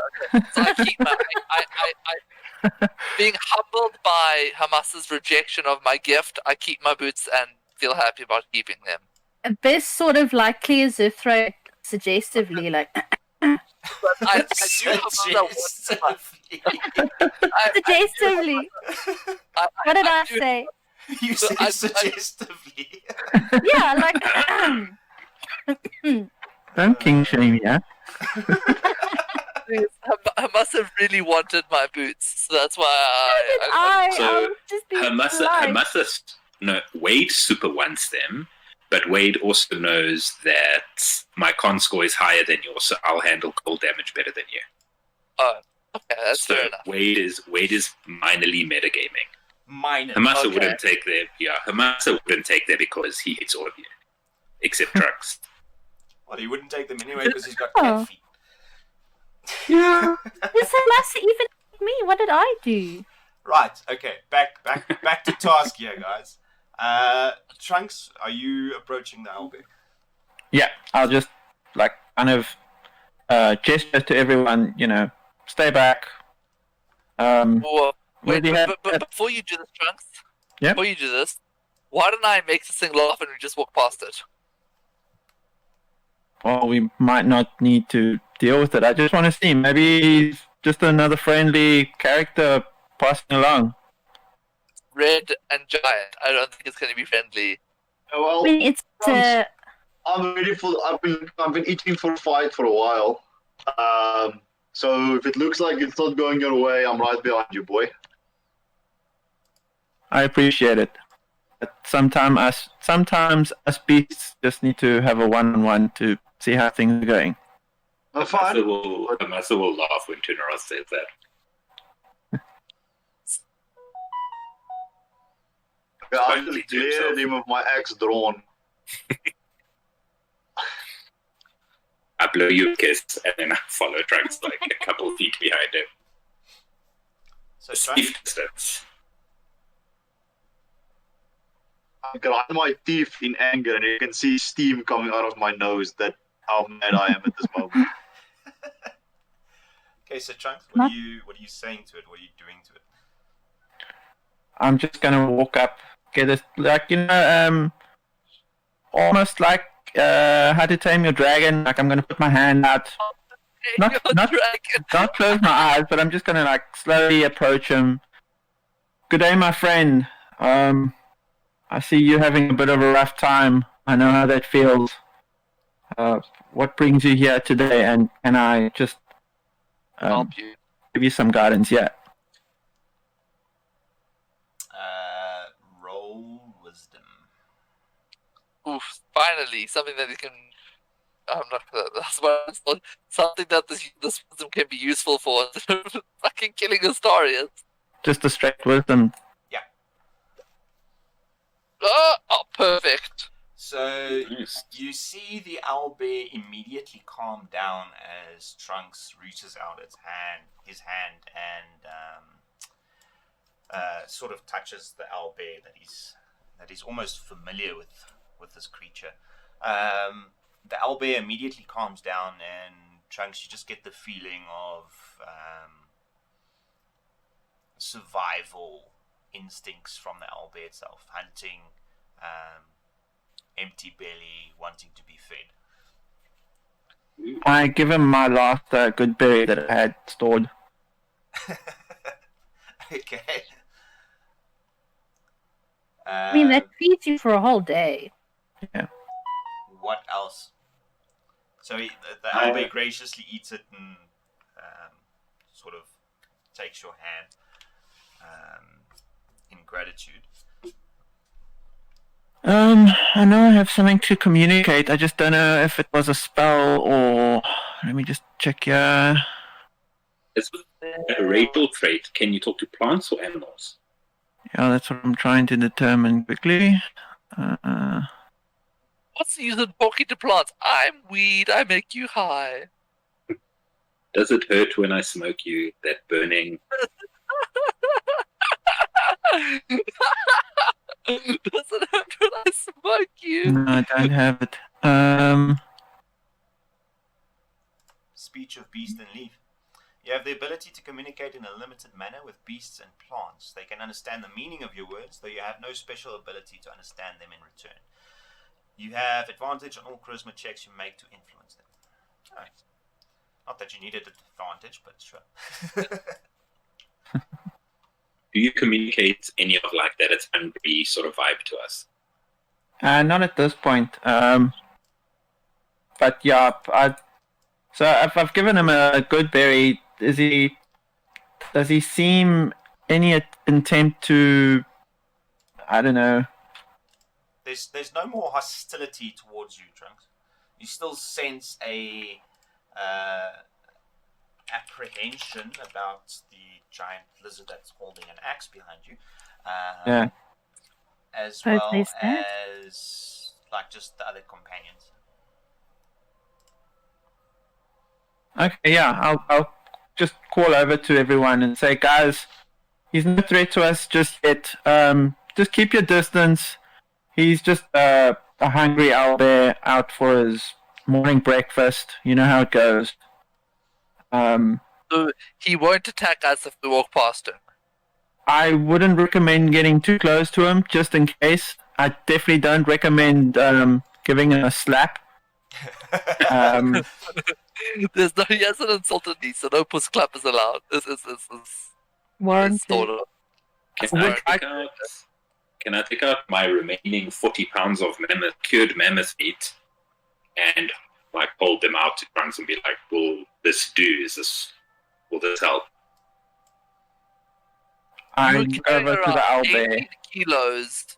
so I keep my. I being humbled by Hamasa's rejection of my gift, I keep my boots and feel happy about keeping them. This sort of like clears her throat suggestively, like. I do Hamasa suggestively. What did I say? You said suggestively. Yeah, like. Don't king shame, yeah? Hamasa really wanted my boots, so that's why I was just being Hamasa, no, Wade super wants them, but Wade also knows that my con score is higher than yours, so I'll handle cold damage better than you. Oh, okay, that's fair enough. Wade is minorly metagaming. minor. Hamasa Okay. wouldn't take there. Yeah, Hamasa wouldn't take there because he hits all of you, except Trunks. Well, he wouldn't take them anyway because he's got Oh. cat feet. Yeah. Does Hamasa even hit me? What did I do? Right. Okay. Back to task here, guys. Trunks, are you approaching the Albert? Yeah, I'll just like kind of gesture to everyone, stay back. Wait, Really have- but before you do this, Trunks. Yeah? Before you do this, why don't I make this thing laugh and we just walk past it? Well, we might not need to deal with it. I just want to see. Maybe he's just another friendly character passing along. Red and giant. I don't think it's going to be friendly. Well, I mean, it's I'm ready for. I've been itching for a fight for a while. So if it looks like it's not going your way, I'm right behind you, boy. I appreciate it. But sometimes us beasts just need to have a one-on-one to see how things are going. Fine. Hamasa will laugh when Tunaros says that. I just glared at him with my axe drawn. I blow you a kiss, and then I follow Trunks like a couple of feet behind him. So Trunks, Safe distance. I grind my teeth in anger, and you can see steam coming out of my nose. That's how mad I am at this moment. okay, so Trunks, what are you saying to it? What are you doing to it? I'm just gonna walk up, get it, almost like How to Tame Your Dragon. Like I'm gonna put my hand out, not close my eyes, but I'm just gonna like slowly approach him. Good day, my friend. I see you having a bit of a rough time. I know how that feels. What brings you here today? And can I just Help you. give you some guidance? Yeah. Roll wisdom. Oof! Finally, something that you can. I'm not. That's what I thought. Something that this wisdom can be useful for. Instead of fucking killing Astarians. Just a straight wisdom. Oh, perfect. So Nice. you see the owlbear immediately calm down as Trunks reaches out his hand, and sort of touches the owlbear that he's almost familiar with this creature. The owlbear immediately calms down, and Trunks, you just get the feeling of survival instincts from the owlbear itself, hunting, empty belly, wanting to be fed. I give him my last good berry that I had stored. Okay. I mean, that feeds you for a whole day. What else? So the owlbear graciously eats it and sort of takes your hand in gratitude. I know I have something to communicate. I just don't know if it was a spell or. Let me just check here. It's a racial trait. Can you talk to plants or animals? Yeah, that's what I'm trying to determine quickly. What's the use of talking to plants? I'm weed. I make you high. Does it hurt when I smoke you? That burning. Does it hurt when I smoke you? No, I don't have it. Speech of beast and leaf. You have the ability to communicate in a limited manner with beasts and plants. They can understand the meaning of your words, though you have no special ability to understand them in return. You have advantage on all charisma checks you make to influence them. Alright. Not that you needed an advantage, but sure. Do you communicate any of like that? It's angry sort of vibe to us. Not at this point. But yeah, so if I've given him a good berry, does he seem any intent to, I don't know. There's no more hostility towards you, Trunks. You still sense a apprehension about the giant lizard that's holding an axe behind you. Yeah. As So well there's that. as like just the other companions. Okay, yeah, I'll just call over to everyone and say, guys, he's no threat to us just yet. Just keep your distance. He's just a hungry owlbear out for his morning breakfast. You know how it goes. So he won't attack us if we walk past him. I wouldn't recommend getting too close to him, just in case. I definitely don't recommend giving him a slap. There's no, he hasn't insulted me, so no puss clap is allowed. It's Warranted. sort of. Can I take out my remaining 40 pounds of cured mammoth meat and like hold them out to Trunks and be like, will this do? Will this help? You were I'm carrying over to the around owlbear. 18 kilos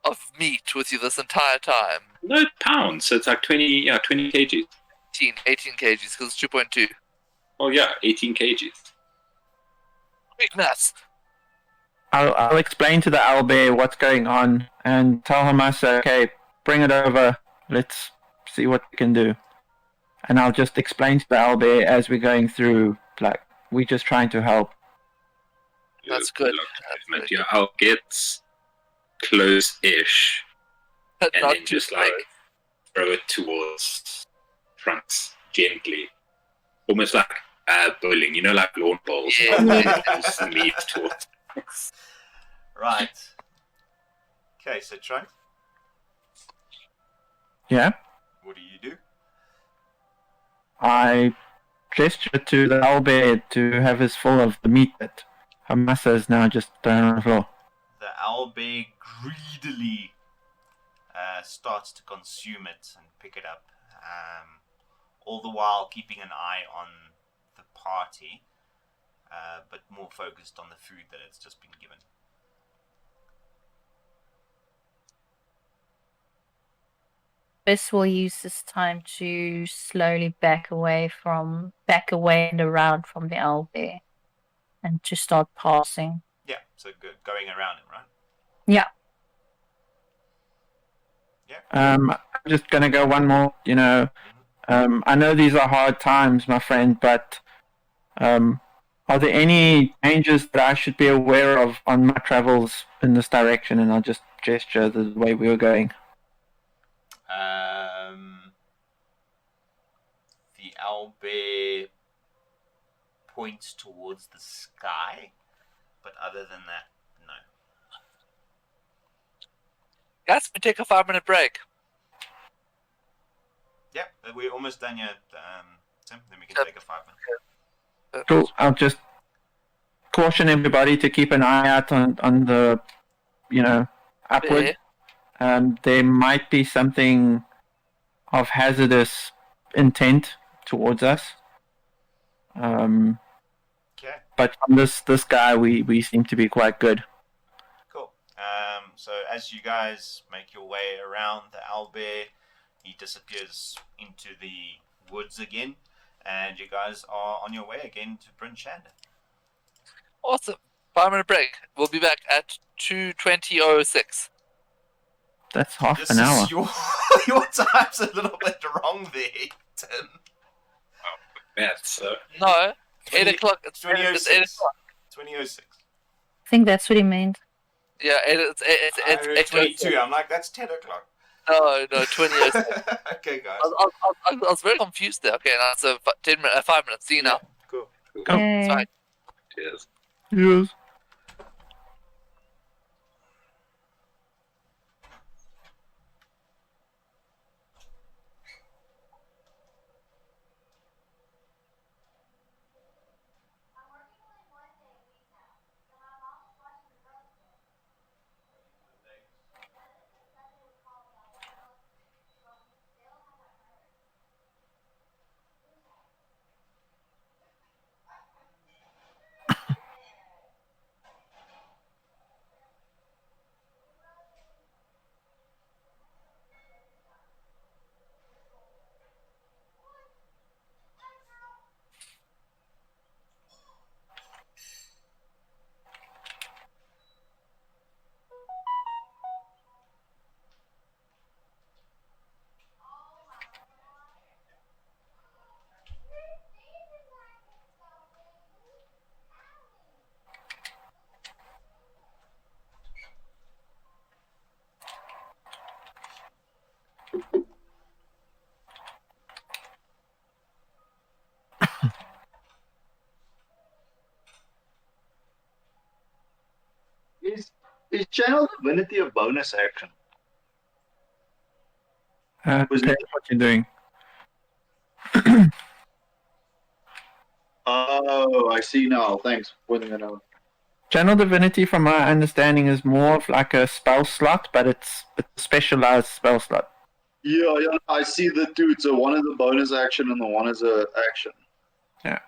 of meat with you this entire time. No, pounds. So it's like 20 kgs. 18 kgs, because it's 2.2. Oh yeah, 18 kgs. Big mess. I'll explain to the owlbear what's going on and tell him I say, okay, bring it over. Let's see what we can do. And I'll just explain to the owlbear as we're going through, like, we're just trying to help. That's good. Yeah, I'll get close-ish and Not then too just like throw it towards Trunks gently. Almost like bowling, you know, like lawn bowls. Yeah. Just lead towards Trunks. Right. Okay, so Trunk, Yeah? what do you do? I gesture to the owlbear to have his full of the meat that Hamasa is now just thrown on the floor. The owlbear greedily starts to consume it and pick it up, all the while keeping an eye on the party, but more focused on the food that it's just been given. Bess will use this time to slowly back away and around from the owlbear and to start passing. Yeah, so going around him, right? Yeah. I'm just going to go one more, I know these are hard times, my friend, but are there any changes that I should be aware of on my travels in this direction? And I'll just gesture the way we were going. The owlbear points towards the sky, but other than that, no. Guys, we take a 5-minute break. Yep, we're almost done yet, Tim. Then we can take a 5 minute. Cool. I'll just caution everybody to keep an eye out on the, upward. There might be something of hazardous intent towards us. Okay, But on this guy, we seem to be quite good. cool. So as you guys make your way around the owlbear, he disappears into the woods again, and you guys are on your way again to Bryn Shander. Awesome. 5-minute break. We'll be back at 2:20:06. That's half an hour. Your time's a little bit wrong there, Tim. Maths. No, 8 20 o'clock. It's 8 2006. o'clock. 2006. I think that's what he meant. Yeah, it's I heard 22. I'm like, that's 10 o'clock. No, 20:06. Okay, guys. I was very confused there. Okay, now it's a 5 minutes. See you now. Cool. Oh. Yay. It's fine. Cheers. Yes. Is Channel Divinity a bonus action? Was Tell it- you what you're doing. Oh, I see now. Thanks for pointing that out. Channel Divinity, from my understanding, is more of like a spell slot, but it's a specialized spell slot. Yeah, I see the two. So one is a bonus action and the one is a action. Yeah.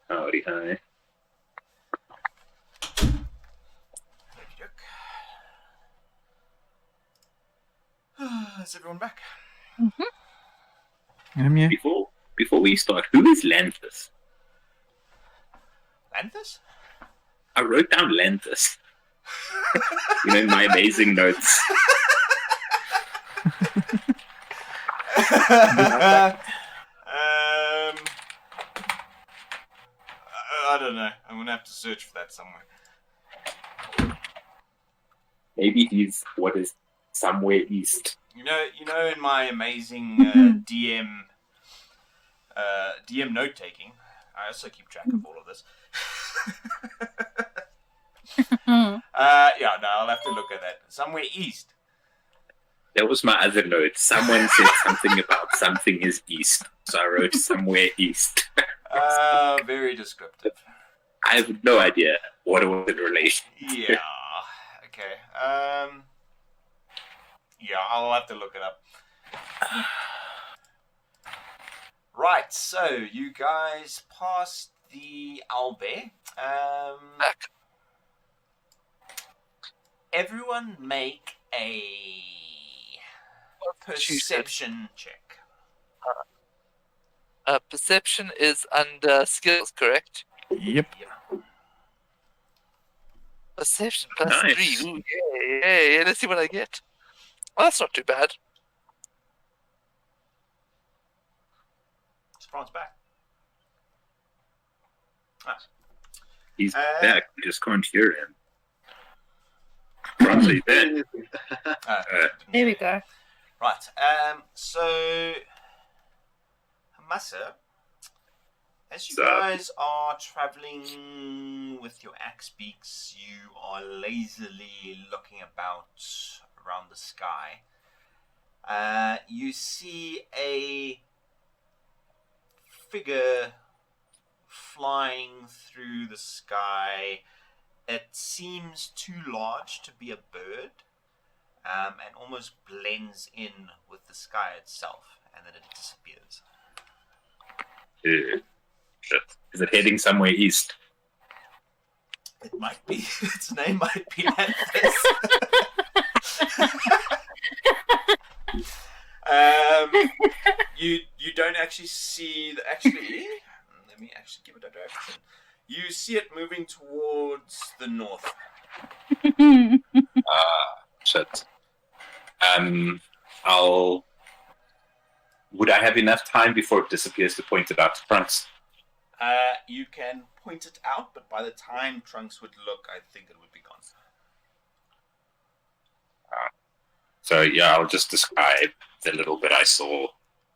Howdy, hi. Is everyone back? Yeah. Before we start, who is Lanthus? Lanthus? I wrote down Lanthus. In my amazing notes. I don't know. I'm gonna have to search for that somewhere. Maybe he's what is somewhere east. You know, in my amazing DM note taking, I also keep track of all of this. Yeah, no, I'll have to look at that. Somewhere east. That was my other note. Someone said something about something is east, so I wrote somewhere east. Very descriptive. I have no idea what it was in relation. Yeah. Okay. Yeah, I'll have to look it up. Right, so you guys passed the Albe. Back. Everyone make a perception check. Perception is under skills, correct? Yep. Perception plus Nice. 3. Ooh, yay. Let's see what I get. Oh, that's not too bad. Is France back? He's back. We just can't hear him. Franz, are you there? There we go. Right. So, Hamasa, As you So- guys are traveling with your axe beaks, you are lazily looking about around the sky. You see a figure flying through the sky. It seems too large to be a bird, and almost blends in with the sky itself, and then it disappears. Shit. Is it heading somewhere east? It might be. Its name might be Memphis. You don't actually see the actually. Let me actually give it a direction. You see it moving towards the north. Shit. I'll. Would I have enough time before it disappears to point it out to Trunks? You can point it out, but by the time Trunks would look, I think it would be gone. So yeah, I'll just describe the little bit I saw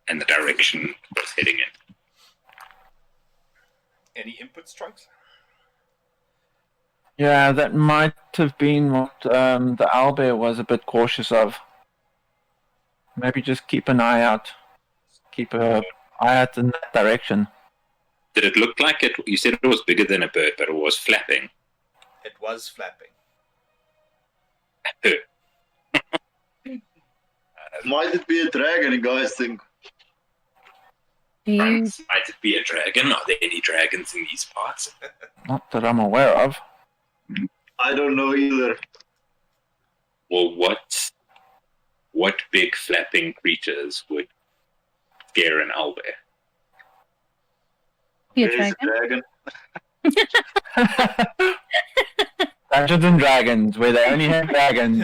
and the direction it was heading in. Any inputs, Trunks? Yeah, that might have been what the owlbear was a bit cautious of. Maybe just keep an eye out. Keep an eye out in that direction. Did it look like it? You said it was bigger than a bird, but it was flapping. It was flapping. Might it be a dragon, you guys think? Do you Trunks, might it be a dragon? Are there any dragons in these parts? Not that I'm aware of. I don't know either. Well, what big flapping creatures would scare an owlbear? be a There's dragon? a dragon. Dungeons and Dragons, where they only have dragons.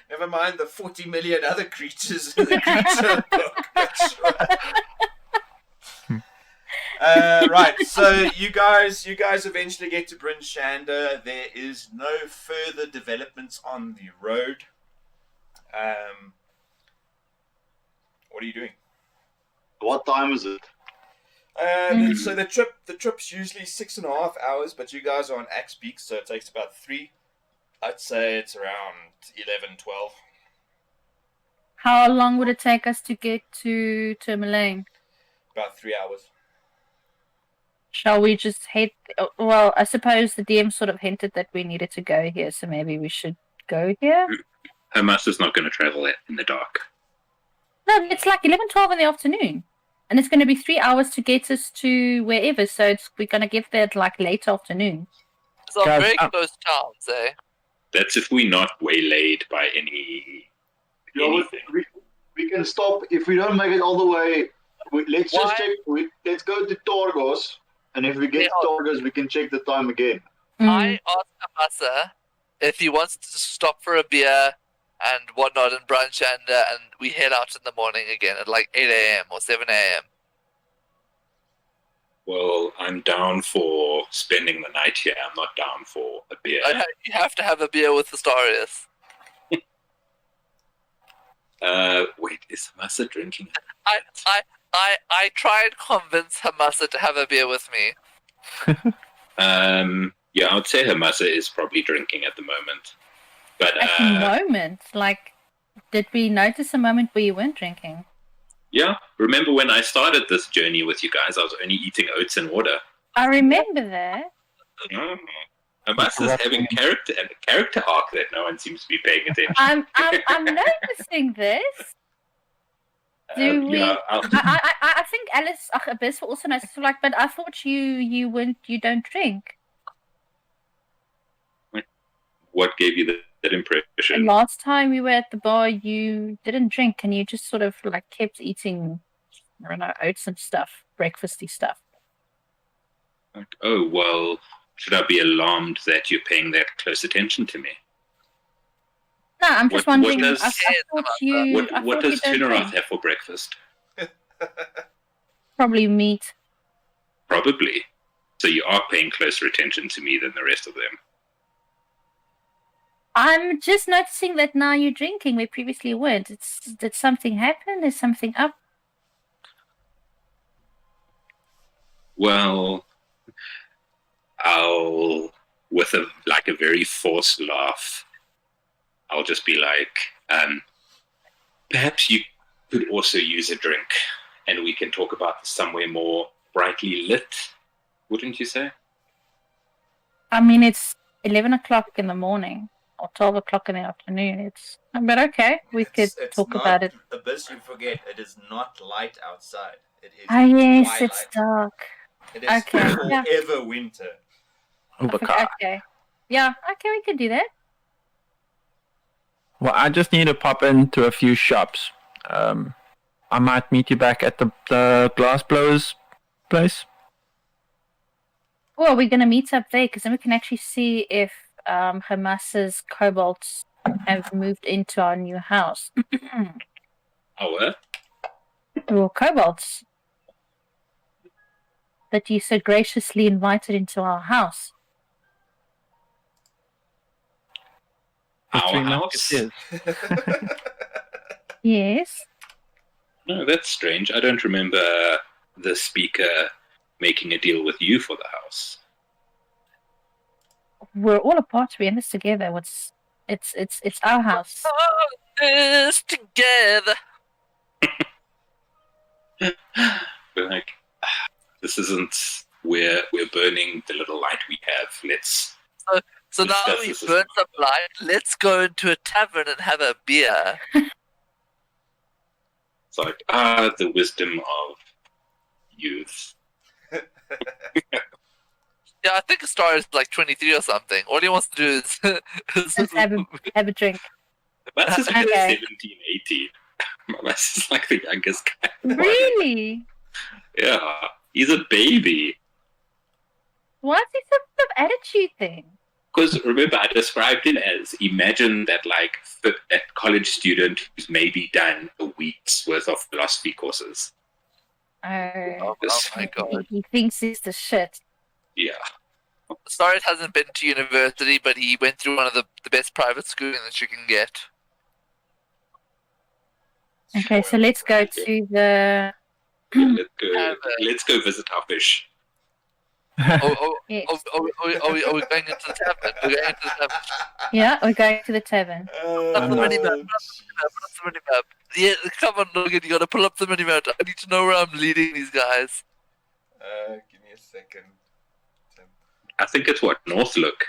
Never mind the 40 million other creatures in the creature book. That's right. Right, so you guys eventually get to Bryn Shander. There is no further developments on the road. What are you doing? What time is it? So the trip's usually 6.5 hours, but you guys are on axe peak, so it takes about 3. I'd say it's around 11, 12. How long would it take us to get to Tourmaline? About 3 hours. Shall we just head? Well, I suppose the DM sort of hinted that we needed to go here, so maybe we should go here. Her master's not going to travel in the dark. No, it's like 11, 12 in the afternoon. And it's going to be 3 hours to get us to wherever, so we're going to get there at like late afternoon. So Guys, very close towns, eh? That's if we're not waylaid by anything. We can stop if we don't make it all the way. Let's just check. Let's go to Torgos, and if we get to Torgos, we can check the time again. I asked Amasa if he wants to stop for a beer and whatnot in brunch, and we head out in the morning again at like 8 a.m. or 7 a.m. Well, I'm down for spending the night here. I'm not down for a beer. You have to have a beer with Astarius. Wait, is Masa drinking? I try and convince Hamasa to have a beer with me. Yeah, I would say Hamasa is probably drinking at the moment. But At the moment, like, did we notice a moment where you weren't drinking? yeah, remember when I started this journey with you guys, I was only eating oats and water. I remember that. Hamasa's having a character arc that no one seems to be paying attention. I'm noticing this. Do we? Yeah, I think Alice Abyss also noticed. Like, but I thought you don't drink. What gave you that impression? And last time we were at the bar, you didn't drink, and you just sort of like kept eating, I don't know, oats and stuff, breakfasty stuff. Oh, well, should I be alarmed that you're paying that close attention to me? No, I'm just What wondering. does- I thought you. I What thought does you don't Tunaroth drink. have for breakfast? Probably meat. Probably. So you are paying closer attention to me than the rest of them. I'm just noticing that now you're drinking where previously you weren't. Did something happen? Is something up? Well, I'll, with a very forced laugh, I'll just be like, perhaps you could also use a drink, and we can talk about this somewhere more brightly lit, wouldn't you say? I mean, it's 11 o'clock in the morning or 12 o'clock in the afternoon. But okay, we could It's talk not, about it. Abyss, you forget, it is not light outside. It is Oh, yes, twilight. it's dark. It is Okay, yeah. forever winter. Okay. Yeah, okay, we could do that. Well, I just need to pop into a few shops. I might meet you back at the glass blowers place. Well, we're going to meet up there because then we can actually see if Hamas's kobolds have moved into our new house. Our? Well, kobolds that you so graciously invited into our house. The Our three house? musketeers. Yes. No, that's strange. I don't remember the speaker making a deal with you for the house. We're all a part. We're in this together. It's our house. This together. We're like, this isn't where we're burning the little light we have. So now Discuss we this burn as- some light. Let's go into a tavern and have a beer. It's like, the wisdom of youth. Yeah, I think Star is like 23 or something. All he wants to do is Let's have a drink. Matt's is like Okay. 17, 18. Matt's is like the youngest guy. Really? Yeah, he's a baby. Why is he some sort of attitude thing? Because remember, I described it as, imagine that that college student who's maybe done a week's worth of philosophy courses. Oh, oh my god. he thinks he's the shit. Yeah. Star hasn't been to university, but he went through one of the best private schooling that you can get. Okay, so let's go to the. Yeah, let's go visit our fish. Yes. Are we going into the tavern? We're going into the tavern. Yeah, we're going to the tavern. Pull up the minimap. Pull up the minimap. Yeah, come on, Logan. You gotta pull up the minimap. I need to know where I'm leading these guys. Give me a second. I think it's North Look.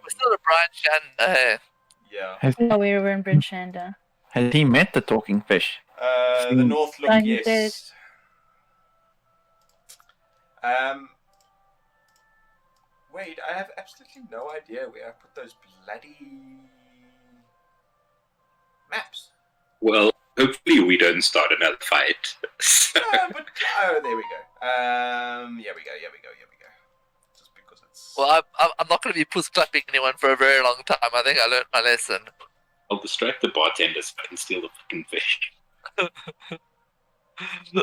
We're still at Brian Shan. Hey. Yeah. Oh, we were in Brinchanda. Has he met the talking fish? The North Look, Like you yes. Wait, I have absolutely no idea where I put those bloody maps. Well, hopefully we don't start another fight. There we go. Here we go. Just because it's. Well, I'm not going to be puss clapping anyone for a very long time. I think I learned my lesson. I'll distract the bartenders and steal the fucking fish.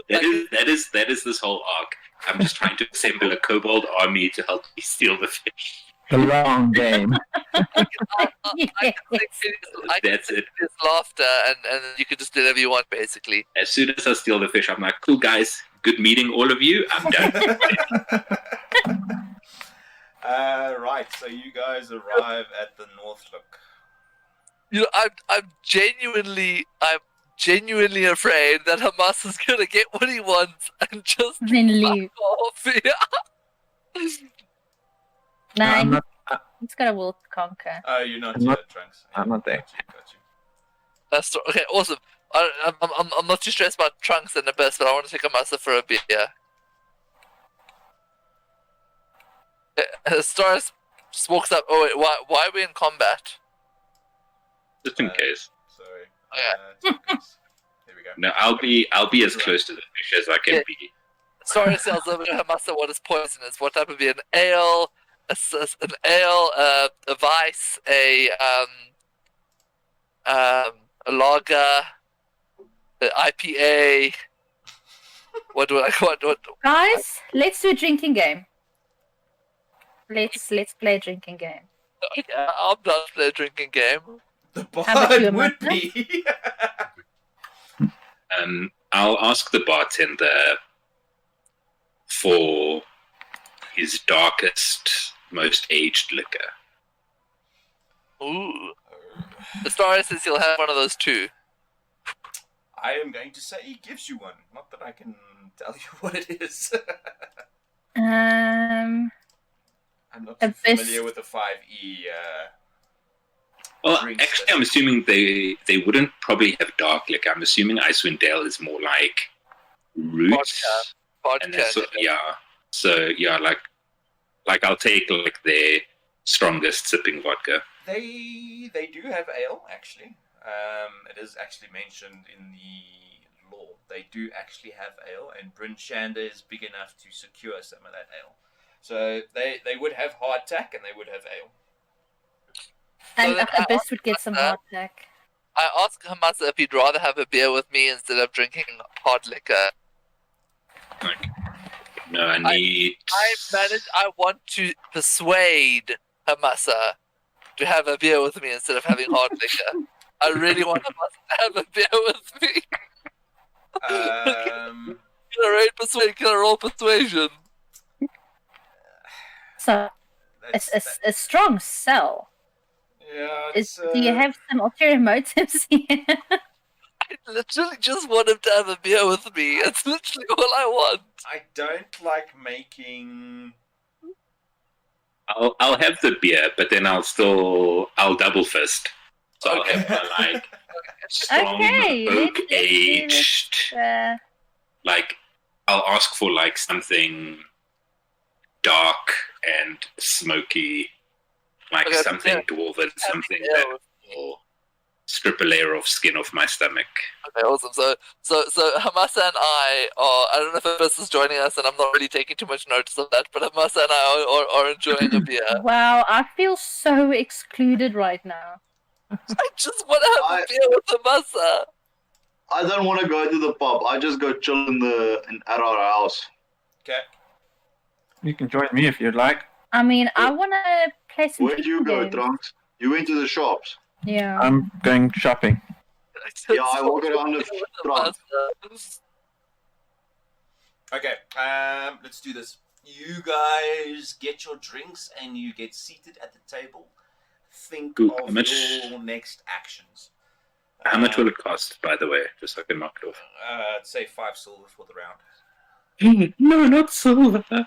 That is this whole arc. I'm just trying to assemble a kobold army to help me steal the fish. The long game. Yes. That's it. It's laughter, and you can just do whatever you want, basically. As soon as I steal the fish, I'm like, cool guys, good meeting all of you. I'm done. Right, so you guys arrive at the North Look. You know, I'm genuinely afraid that Hamas is gonna get what he wants and just Then leave. fuck off. I'm Nah, not, he's got a will to conquer. Oh, you're not I'm here, not- Trunks. I'm not there. Got you. That's okay. Awesome. I'm not too stressed about Trunks and the best, but I want to take Hamas for a beer. Stars just walks up. Oh wait, why are we in combat? Just in case. Sorry. Here we go. No, I'll be as close to the fish as I can Yeah. be. Sorry, sells over to Hamasa what is poisonous. What type of beer? An ale, a vice, a lager, an IPA. What? Guys, let's do a drinking game. Let's play a drinking game. Yeah, I'm done for a drinking game. The How about you, bard would Amanda? be. I'll ask the bartender for his darkest, most aged liquor. Ooh. The story says he'll have one of those too. I am going to say he gives you one. Not that I can tell you what it is. Um, I'm not too Abyss. familiar with the 5e. Well, Drinks actually, that- I'm assuming they wouldn't probably have dark liquor. I'm assuming Icewind Dale is more like roots. And Vodka. that's so yeah, like I'll take like their strongest sipping vodka. They do have ale, actually. It is actually mentioned in the law. They do actually have ale, and Bryn Shander is big enough to secure some of that ale. So they would have hardtack, and they would have ale. and then I Abyss would get some hardtack. I asked Hamasa if he'd rather have a beer with me instead of drinking hard liquor. Like, no, I need. I want to persuade Hamasa to have a beer with me instead of having hard liquor. I really want Hamasa to have a beer with me. Can I roll persuasion? So That's, a strong sell. yeah, Do you have some ulterior motives here? I literally just want him to have a beer with me. That's literally all I want. I don't like making. I'll have the beer, but then I'll double fist. So I'll have my like strong Okay, oak let's do aged. this, Like I'll ask for like something dark and smoky, like Okay, something yeah. dwarven, something Yeah, that will strip a layer of skin off my stomach. Okay, awesome. So Hamasa and I don't know if Abyss is joining us, and I'm not really taking too much notice of that, but Hamasa and I are enjoying a beer. Wow, I feel so excluded right now. I just want to have a beer with Hamasa. I don't want to go to the pub. I just go chill at our house. Okay. You can join me if you'd like. I mean, I want to play some Where'd you drinking go, games. Trunks? You went to the shops. Yeah. I'm going shopping. Yeah, I walk around with Trunks. Okay. Let's do this. You guys get your drinks and you get seated at the table. Think Ooh, of how much- your next actions. How much will it cost, by the way, just so I can knock it off? I'd say 5 silver for the round. No, not silver. Yeah.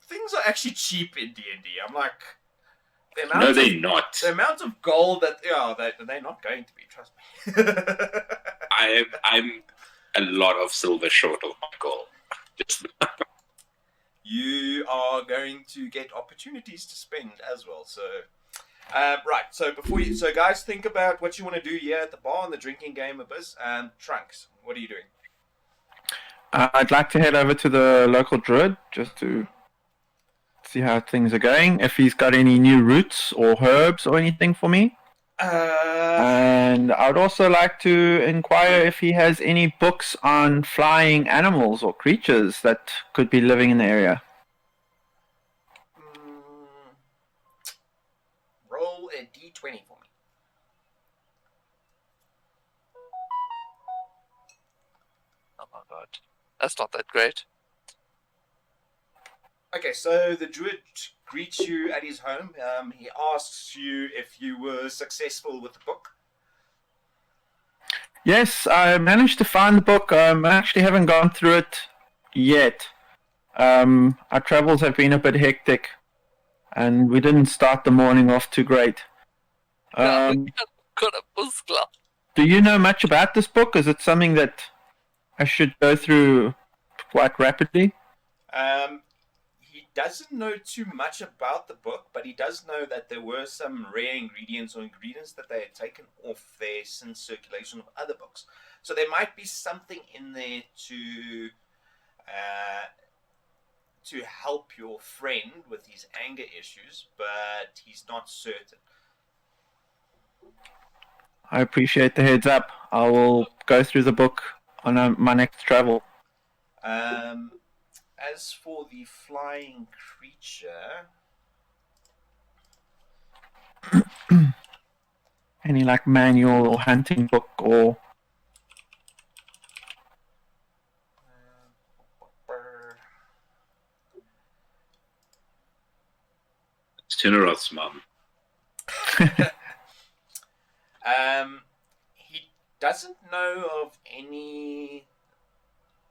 Things are actually cheap in D&D. I'm like, No, they're not. the amount of gold that they're not going to be. Trust me. I'm a lot of silver short of my goal. Just You are going to get opportunities to spend as well. So, right. So so guys, think about what you want to do here at the bar and the drinking game Abyss. Trunks, what are you doing? I'd like to head over to the local druid just to see how things are going. If he's got any new roots or herbs or anything for me. And I would also like to inquire if he has any books on flying animals or creatures that could be living in the area. Roll a d20 for me. Oh my god, that's not that great. Okay, so the druid greets you at his home. He asks you if you were successful with the book. Yes, I managed to find the book. I actually haven't gone through it yet. Our travels have been a bit hectic, and we didn't start the morning off too great. Got a buskla. Do you know much about this book? Is it something that I should go through quite rapidly? He doesn't know too much about the book, but he does know that there were some rare ingredients or ingredients that they had taken off there since circulation of other books. So there might be something in there to help your friend with his anger issues, but he's not certain. I appreciate the heads up. I will go through the book on my next travel. As for the flying creature, Any like manual or hunting book or It's Tuneroth's mum. He doesn't know of any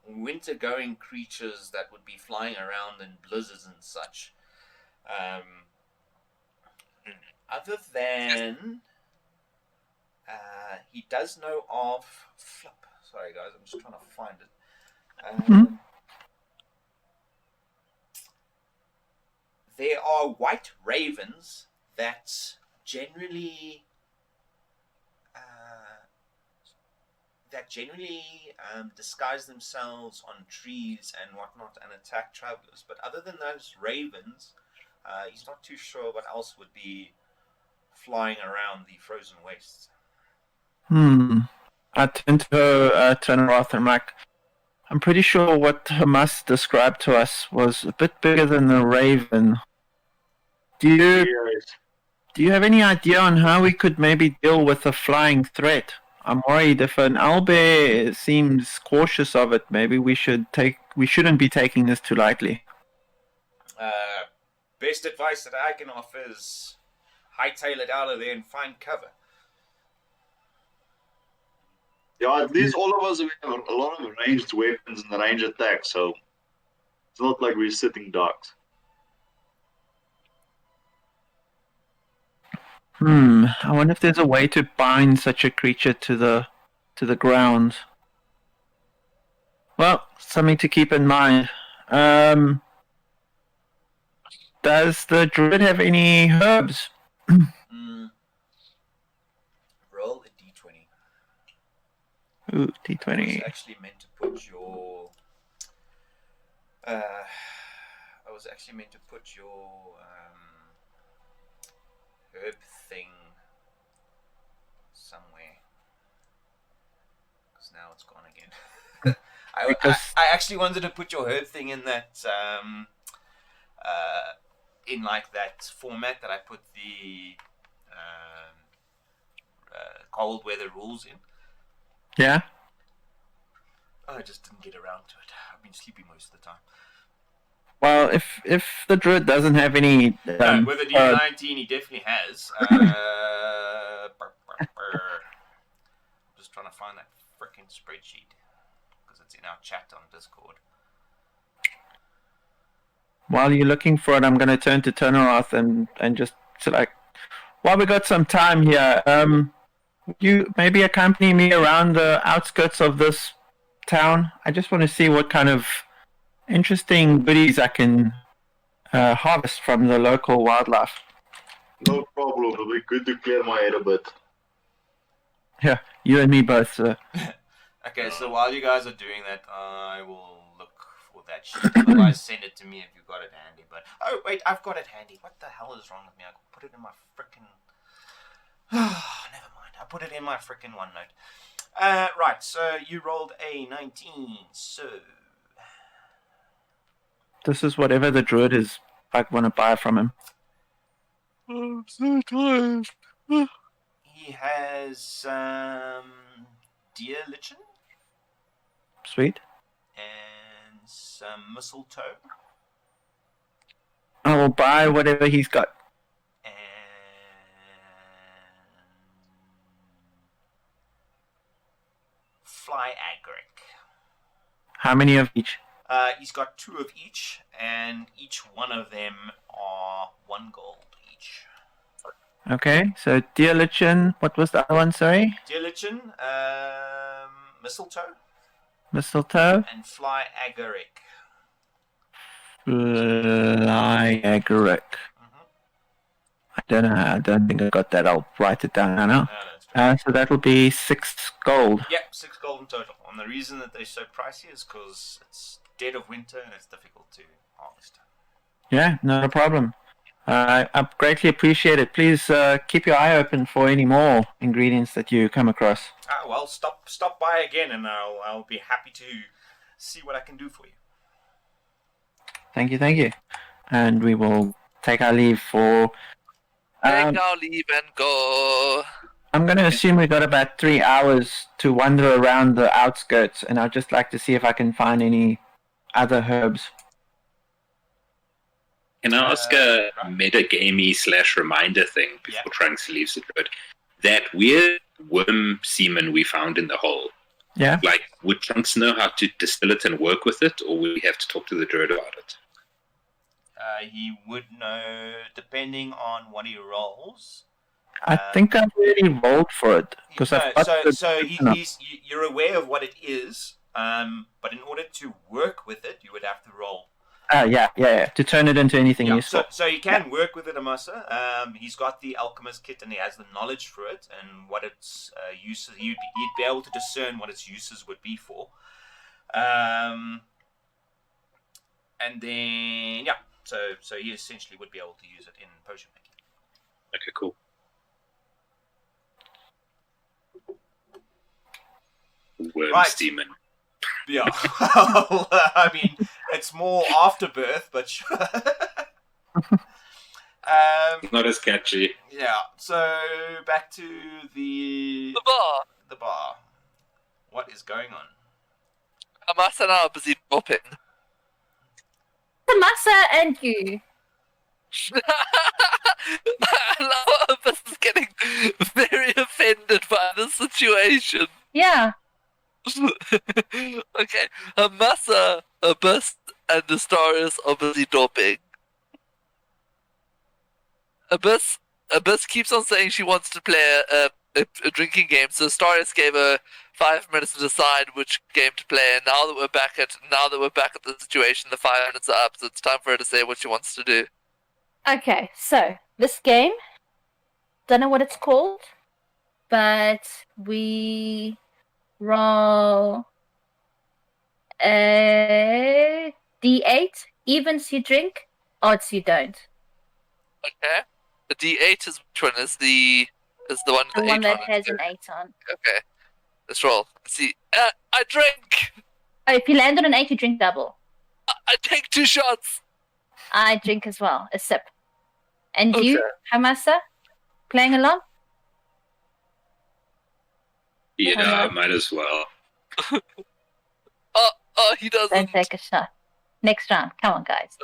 winter-going creatures that would be flying around in blizzards and such. Other than he does know of flip. Sorry, guys, I'm just trying to find it. There are white ravens that generally disguise themselves on trees and whatnot and attack travelers. But other than those ravens, he's not too sure what else would be flying around the frozen wastes. I tend to turn around and like, I'm pretty sure what Hamas described to us was a bit bigger than the raven. Do you have any idea on how we could maybe deal with a flying threat? I'm worried if an owlbear seems cautious of it, maybe we shouldn't be taking this too lightly. Best advice that I can offer is hightail it out of there and find cover. Yeah, at least all of us have a lot of ranged weapons and range attacks, so it's not like we're sitting ducks. I wonder if there's a way to bind such a creature to the ground. Well, something to keep in mind. Does the druid have any herbs? Roll a d20. Ooh, I d20. was actually meant to put your herb thing somewhere, because now it's gone again. I actually wanted to put your herb thing in that in like that format that I put the cold weather rules in. Yeah. I just didn't get around to it. I've been sleeping most of the time. Well, if the druid doesn't have any, No, with a D19, he definitely has. Just trying to find that freaking spreadsheet because it's in our chat on Discord. while you're looking for it, I'm going to turn to Turneroth and just select. While we got some time here, would you maybe accompany me around the outskirts of this town? I just want to see what kind of interesting goodies I can harvest from the local wildlife. No problem. It'll be good to clear my head a bit. Yeah, you and me both, sir. Okay, so while you guys are doing that, I will look for that shit. Otherwise, send it to me if you've got it handy. But oh wait, I've got it handy. What the hell is wrong with me? I put it in my frickin'. Never mind. I put it in my frickin' OneNote. Right. So you rolled a 19. So This is whatever the druid is. I want to buy from him. I'm so tired. he has deer lichen Sweet. and some mistletoe I will buy whatever he's got. and fly agaric. How many of each? He's got 2 of each, and each one of them are 1 gold each. Okay, so deer lichen. What was the other one? Sorry, Deer lichen, mistletoe, mistletoe. and fly agaric. Fly agaric. I don't know. I don't think I got that. I'll write it down now. So that will be 6 gold. Yep, 6 gold in total. And the reason that they're so pricey is because it's dead of winter and it's difficult to harvest. Yeah, no problem. I greatly appreciate it. Please keep your eye open for any more ingredients that you come across. Well, stop by again, and I'll be happy to see what I can do for you. Thank you. And we will take our leave for. Take our leave and go. I'm going to assume we got about 3 hours to wander around the outskirts, and I'd just like to see if I can find any other herbs. Can I ask a right. metagamey / reminder thing before Trunks leaves the road? That weird worm semen we found in the hole. Yeah? Like, would Trunks know how to distill it and work with it, or would we have to talk to the druid about it? He would know, depending on what he rolls. I think I've already rolled for it. Because You're aware of what it is, but in order to work with it, you would have to roll. Yeah. To turn it into anything useful. So he can work with it, Amasa. He's got the alchemist kit and he has the knowledge for it and what its uses. He'd be able to discern what its uses would be for. And then so he essentially would be able to use it in potion making. Okay, cool. Worm demon. Yeah, I mean, it's more afterbirth, but sure. Not as catchy. Yeah, so back to the bar. The bar. What is going on? Amasa and I are busy bopping. Amasa and you. This is getting very offended by the situation. Yeah. Okay, Amasa, Abyss, and Astarius are busy doping. Abyss keeps on saying she wants to play a drinking game, so Astarius gave her 5 minutes to decide which game to play. And now that we're back at the situation, the 5 minutes are up, so it's time for her to say what she wants to do. Okay, so this game, don't know what it's called, but we roll a D8. Evens you drink, odds you don't. Okay. The D8 is which one? Is the one with The one 8 that on has it? an 8 on. Okay. Let's roll. Let's see. I drink! Oh, if you land on an 8, you drink double. I take 2 shots! I drink as well, a sip. And Okay. you, Hamasa, playing along? Yeah, might as well. He doesn't. Don't take a shot. Next round. Come on, guys.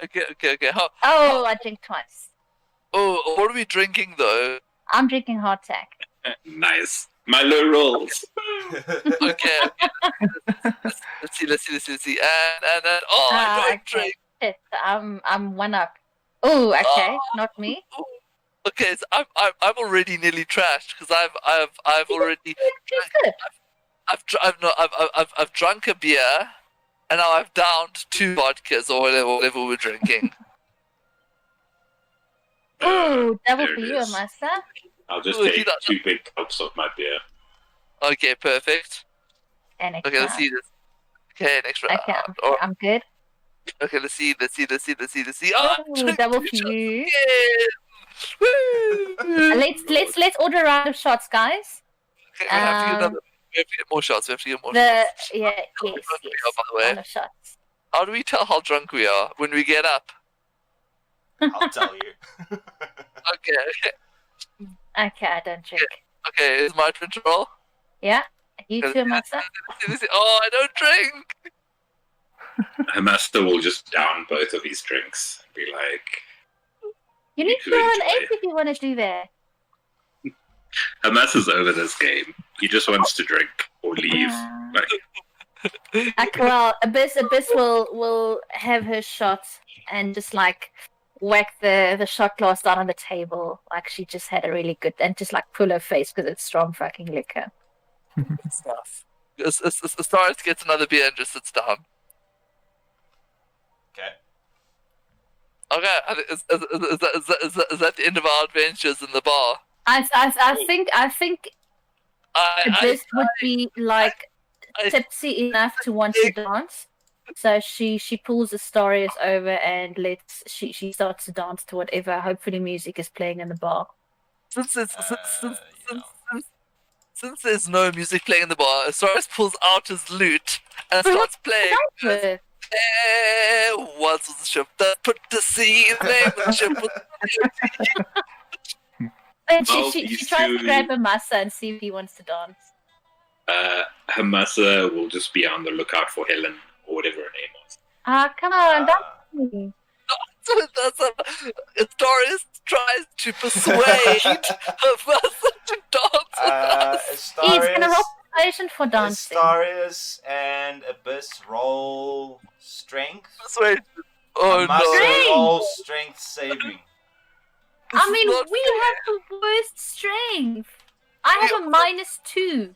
Okay. Oh, I drink twice. Oh, what are we drinking though? I'm drinking hardtack. Nice. My low rolls. Okay. Let's see. And I don't drink. Shit, I'm one up. Oh, okay, not me. Okay, so I'm already nearly trashed because I've already I've drunk a beer and now I've downed 2 vodkas or whatever we're drinking. Ooh, double there for it you, is. Amasa. I'll just Ooh, take 2 big gulps of my beer. Okay, perfect. And Okay, let's see this. Okay, next round. Okay, I'm good. Okay, let's see. Ooh, double for you. Woo! Let's order a round of shots, guys. Okay, we have to get more shots. Yes. By the way, Round of shots. how do we tell how drunk we are when we get up? I'll tell you. Okay. Okay, I don't drink. Okay, is my turn to roll? Yeah, you too, Amasa. Oh, I don't drink. My master will just down both of these drinks and be like, You need to You roll an enjoy 8 if you want to do that. Hamas is over this game. He just wants to drink or leave. Like, Well, Abyss will have her shot and just like whack the shot glass down on the table like she just had a really good, and just like pull her face because it's strong fucking liquor. Stuff. Stars gets another beer and just sits down. Okay. Okay, is that the end of our adventures in the bar? I think Abyss would be like tipsy enough to want to dance. So she pulls Astarius over and she starts to dance to whatever hopefully music is playing in the bar. Since there's no music playing in the bar, Astarius pulls out his lute and starts playing. There was a ship that put to sea. The name of the ship was And Well, she these tries to two- grab a massa and see if he wants to dance. Hamasa will just be on the lookout for Helen or whatever her name was. Ah, come on, dance Ah. with me. Doris tries to persuade her person to dance with us. He's gonna roll Astarius, persuasion for dancing. Astarius and Abyss roll strength. Persuade. Oh Amasa no! roll strength saving. This I is mean, not we fair. have the worst strength. I have a -2.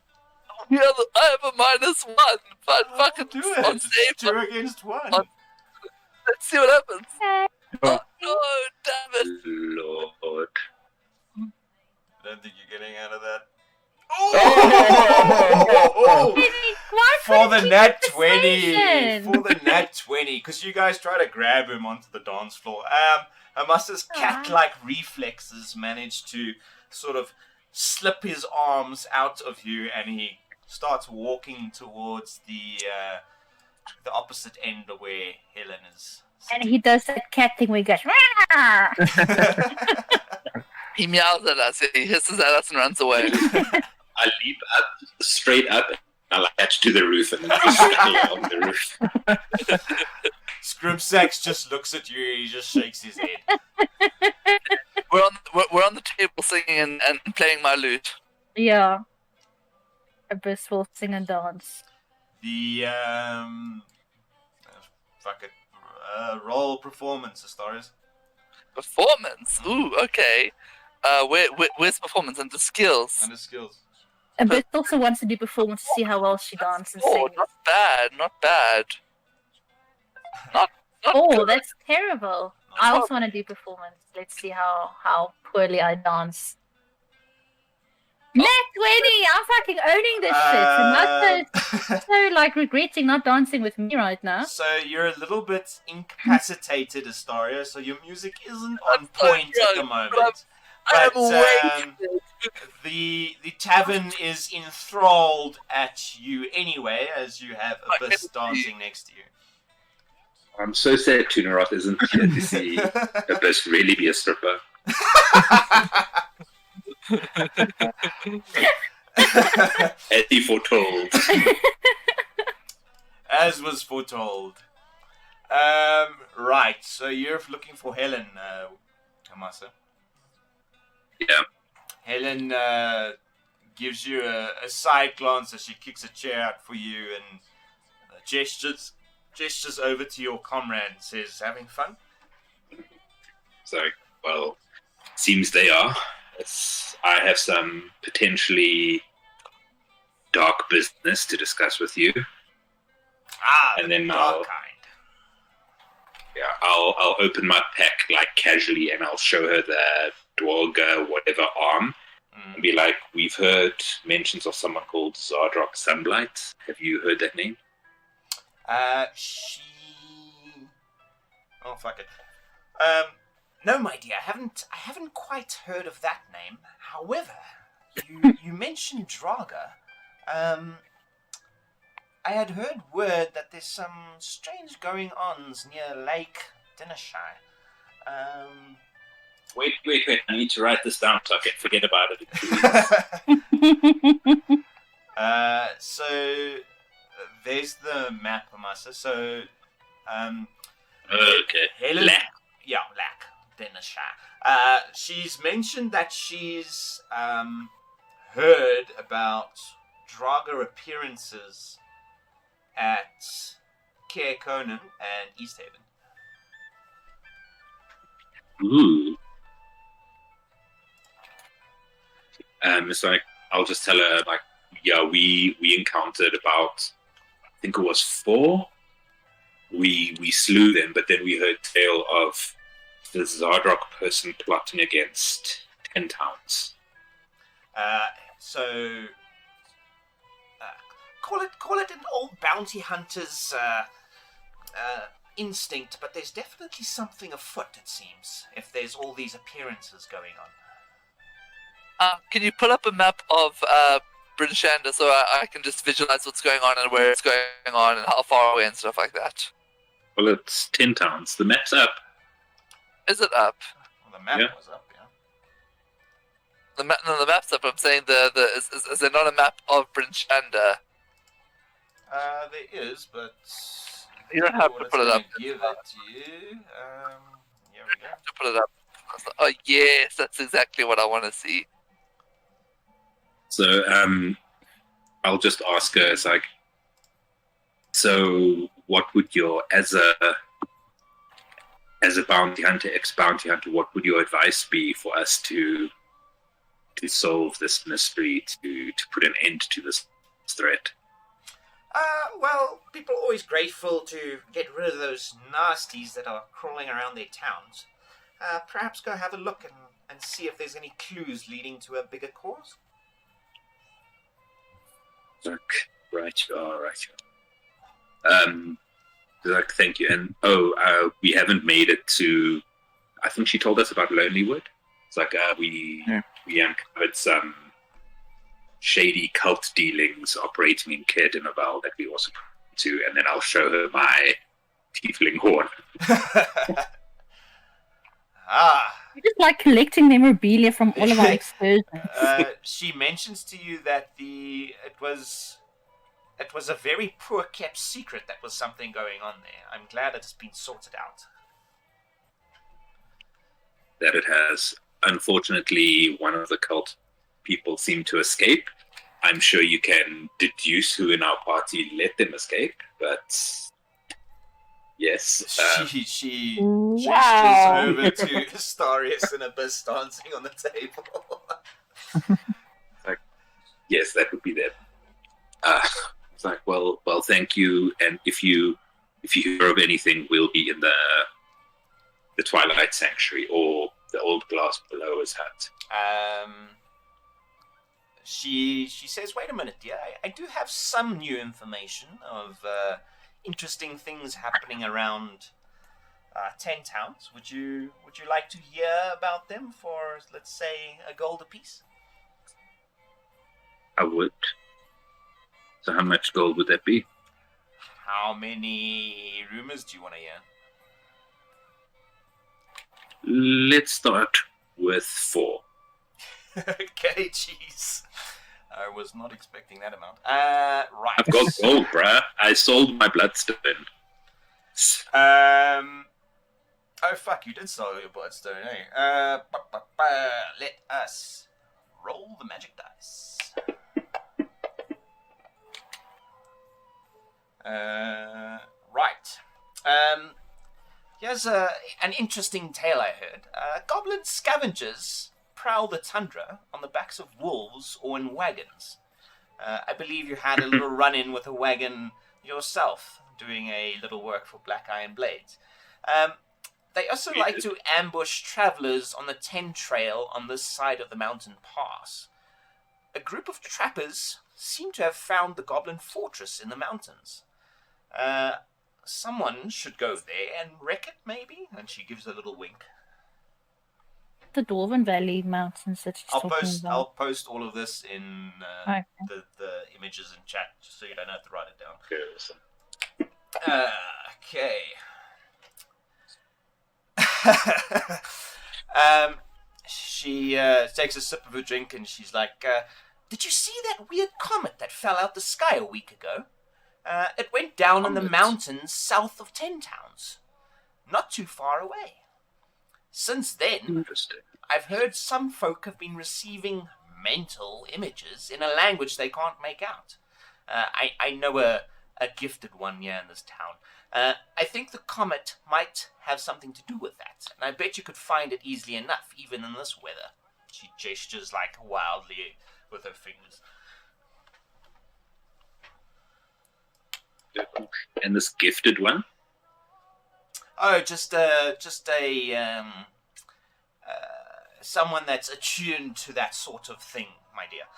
I have a -1. But Oh, fucking do on it. save. 2 against 1. On- Let's see what happens. Okay. Oh no! Damn it! Lord. I don't think you're getting out of that. Oh! Why For the couldn't nat you 20. persuasion? For the nat 20. Because you guys try to grab him onto the dance floor. Amasa's cat-like reflexes manage to sort of slip his arms out of you, and he starts walking towards the opposite end of where Helen is. And he does that cat thing where he goes, "Rah!" He meows at us. He hisses at us and runs away. I leap up, straight up, and I'll attach to the roof and then just scuttle along the roof. Scrimsax just looks at you, he just shakes his head. We're on the table singing and playing my lute. Yeah. Abyss will sing and dance. The, fuck it. Roll performance, Astarius. Performance. Ooh, okay. Where's performance and the skills? Under skills. Abyss also wants to do performance to see how well she dances and Oh, sings. not bad. Not bad. Not Oh, good. that's terrible. I also want to do performance. Let's see how poorly I dance. Nat 20! I'm fucking owning this shit. And not so like regretting not dancing with me right now. So you're a little bit incapacitated, Astaria, so your music isn't on I'm so point at the drunk, moment. I'm But wasted. the tavern is enthralled at you anyway, as you have Abyss dancing next to you. I'm so sad Tunaroth isn't here to see Abyss really be a stripper. As he foretold. As was foretold. Right, so you're looking for Helen, Amasa. Yeah. Helen gives you a side glance as she kicks a chair out for you and gestures over to your comrade and says, "Having fun?" So, well, seems they are. I have some potentially dark business to discuss with you. And And then then dark I'll- kind. Yeah, I'll open my pack like casually and I'll show her the Dwarga whatever arm and be like, we've heard mentions of someone called Zardrock Sunblight. Have you heard that name? She. Oh fuck it. No, my dear, I haven't quite heard of that name. However, you mentioned Draga. I had heard word that there's some strange going-ons near Lake Dinnershire. Wait. I need to write this down so I can forget about it in 2 weeks. So there's the map, Amasa. So, Okay. Helen, Lack. yeah, Lack Dinnershire. She's mentioned that she's heard about Draga appearances at Caer Conan and East Haven. Ooh. So I'll just tell her, like, yeah, we encountered about, I think it was 4. We slew them, but then we heard tale of the Zardrock person plotting against 10 towns. So call it an old bounty hunter's instinct, but there's definitely something afoot, it seems, if there's all these appearances going on. Can you pull up a map of Brinshanda so I can just visualize what's going on and where it's going on and how far away and stuff like that? Well, it's 10 towns. The map's up. Is it up? Well, the map Yeah. was up, yeah. The map's up. I'm saying is there not a map of Brinchanda? There is, but You don't have to Water's put it gonna up. give it to you. Here we go. To put it up. I was like, oh yes, that's exactly what I want to see. So I'll just ask her. It's like, so what would your as a bounty hunter, ex-bounty hunter, what would your advice be for us to solve this mystery, to put an end to this threat? Well, people are always grateful to get rid of those nasties that are crawling around their towns. Perhaps go have a look and see if there's any clues leading to a bigger cause. Right, you are, right. Like, thank you. And we haven't made it to. I think she told us about Lonelywood. It's like we uncovered some shady cult dealings operating in Caer-Dineval that we also to, and then I'll show her my tiefling horn. We just like collecting memorabilia from all of our excursions. She mentions to you that it was a very poor kept secret that was something going on there. I'm glad it has been sorted out. That it has. Unfortunately, one of the cult people seemed to escape. I'm sure you can deduce who in our party let them escape, but yes. She Wow. gestures over to Starius and Abyss dancing on the table. Yes, that would be them. It's like, well, thank you. And if you hear of anything, we'll be in the Twilight Sanctuary or the Old Glass Belowers hut. She says, "Wait a minute, dear. I do have some new information of interesting things happening around 10 towns. Would you like to hear about them for, let's say, a gold apiece?" I would. So how much gold would that be? How many rumors do you want to hear? Let's start with 4. Okay, jeez. I was not expecting that amount. Right. I've got gold, bruh. I sold my bloodstone. Oh, fuck, you did sell your bloodstone, eh? Let us roll the magic dice. Right. Here's an interesting tale I heard. Goblin scavengers prowl the tundra on the backs of wolves or in wagons. I believe you had a little run-in with a wagon yourself, doing a little work for Black Iron Blades. They also like to ambush travelers on the Ten Trail on this side of the mountain pass. A group of trappers seem to have found the Goblin Fortress in the mountains. Someone should go there and wreck it, maybe? And she gives a little wink. The Dwarven Valley Mountains that she's talking about. I'll post all of this in Okay. the images in chat, just so you don't have to write it down. Okay. She takes a sip of her drink and she's like, "Did you see that weird comet that fell out the sky a week ago? It went down in the mountains south of 10 Towns, not too far away. Since then, I've heard some folk have been receiving mental images in a language they can't make out. I know a gifted one here in this town. I think the comet might have something to do with that, and I bet you could find it easily enough, even in this weather." She gestures like wildly with her fingers. And this gifted one? Oh, just someone that's attuned to that sort of thing, my dear.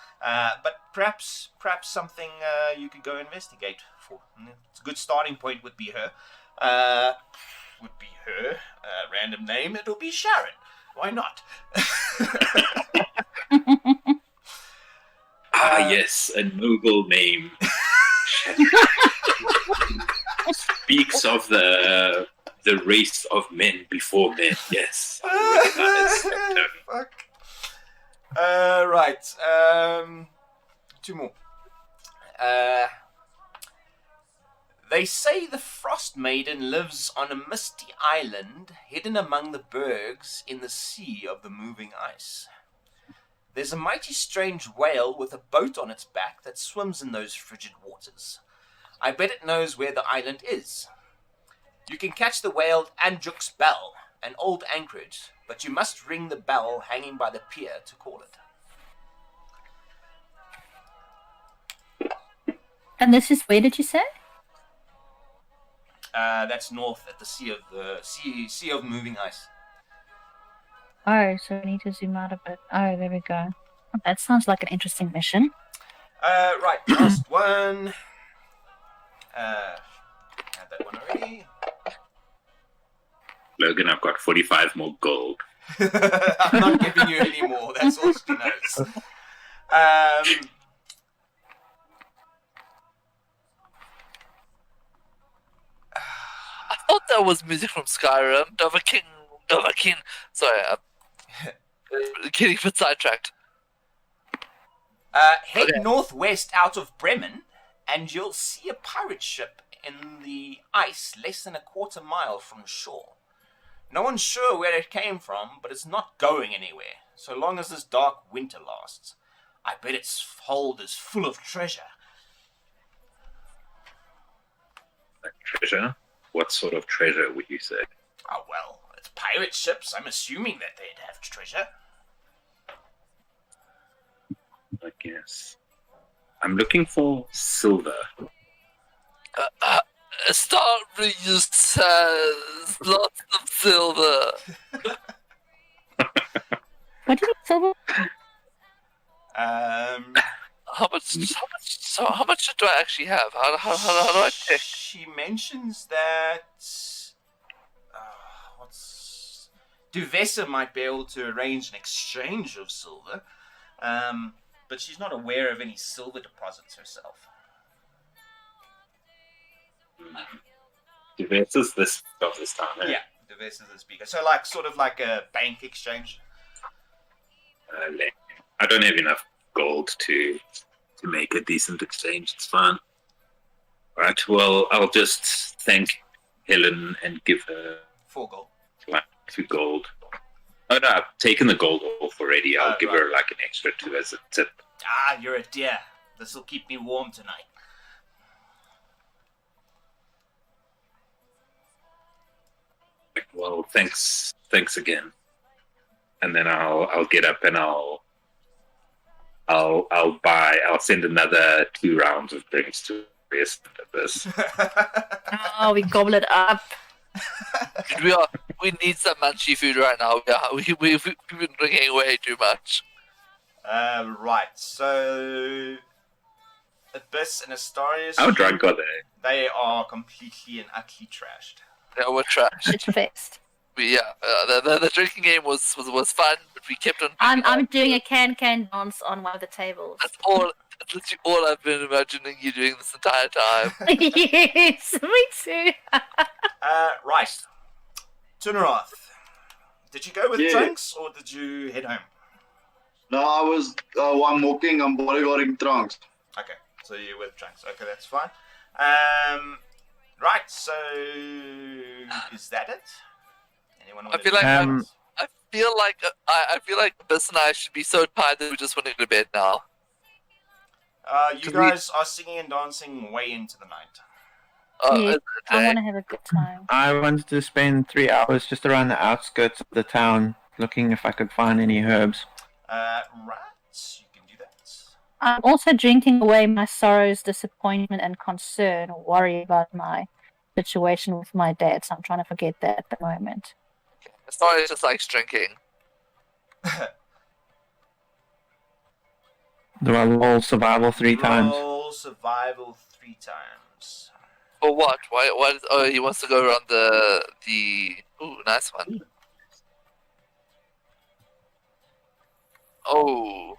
But perhaps something you could go investigate for. It's a good starting point. Would be her. Random name. It'll be Sharon. Why not? Yes, a noble name. Speaks of the race of men before men. Yes, I recognize. Fuck. Right. Two more. They say the Frost Maiden lives on a misty island hidden among the bergs in the sea of the moving ice. There's a mighty strange whale with a boat on its back that swims in those frigid waters. I bet it knows where the island is. You can catch the whale at Anjuk's Bell, an old anchorage, but you must ring the bell hanging by the pier to call it. And this is where did you say? That's north at the sea of moving ice. Oh, so we need to zoom out a bit. Oh, there we go. That sounds like an interesting mission. Right, last one. Had that one already. Logan, I've got 45 more gold. I'm not giving you any more. That's all she knows. I thought that was music from Skyrim. Dovahkiin. Sorry, I'm getting a bit sidetracked. Head Okay. northwest out of Bremen, and you'll see a pirate ship in the ice less than a quarter mile from shore. No one's sure where it came from, but it's not going anywhere, so long as this dark winter lasts. I bet its hold is full of treasure. Treasure? What sort of treasure would you say? Oh, well, it's pirate ships. I'm assuming that they'd have treasure. I guess. I'm looking for silver. Starbreeze has lots of silver. What did you silver? How much do I actually have? How do I check? She mentions that Duvessa might be able to arrange an exchange of silver, but she's not aware of any silver deposits herself. This is this of this town, eh? Yeah, Duvessa is the speaker. So, like, sort of like a bank exchange. I don't have enough gold to make a decent exchange. It's fine. Right. Well, I'll just thank Helen and give her 4 gold. like 2 gold. Oh no, I've taken the gold off already. I'll give right. her like an extra 2 as a tip. Ah, you're a dear. This'll keep me warm tonight. Well, thanks again. And then I'll get up and I'll send another 2 rounds of drinks to rest of this. Oh, we gobble it up. We need some munchy food right now. We've been drinking way too much. Right, so Abyss and Astarius. How drunk are they? They are completely and utterly trashed. Yeah, we're trash. It's fest. The drinking game was fun, but we kept on. I'm doing a can dance on one of the tables. That's literally all I've been imagining you doing this entire time. Yes, me too. Right. Tunarath. Did you go with Yeah. Trunks or did you head home? No, I'm walking, I'm bodyguarding Trunks. Okay, so you're with Trunks. Okay, that's fine. Right, so is that it? Anyone want I feel like I feel like Abyss and I should be so tired that we just want to go to bed now. You guys are singing and dancing way into the night. Yeah, I Okay. want to have a good time. I wanted to spend 3 hours just around the outskirts of the town, looking if I could find any herbs. Right, you can do that. I'm also drinking away my sorrows, disappointment, and concern, or worry about my situation with my dad. So I'm trying to forget that at the moment. Sorry, just likes drinking. Do I roll survival 3 times? Roll survival 3 times. For what? Why? Oh, he wants to go around the. Ooh, nice one. Oh.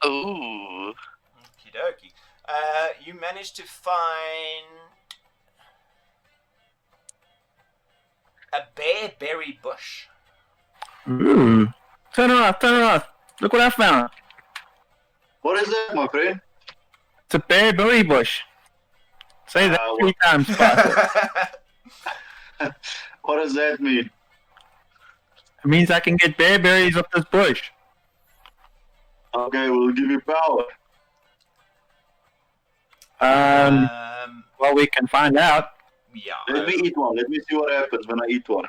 Ooh. Okie dokie. You managed to find a bearberry bush. Ooh. Turn it off. Look what I found. What is that, my friend? It's a berry bush. Say that 3 times faster. What does that mean? It means I can get berries off this bush. Okay, we'll give you power. Well, we can find out. Yeah. Let me eat one. Let me see what happens when I eat one.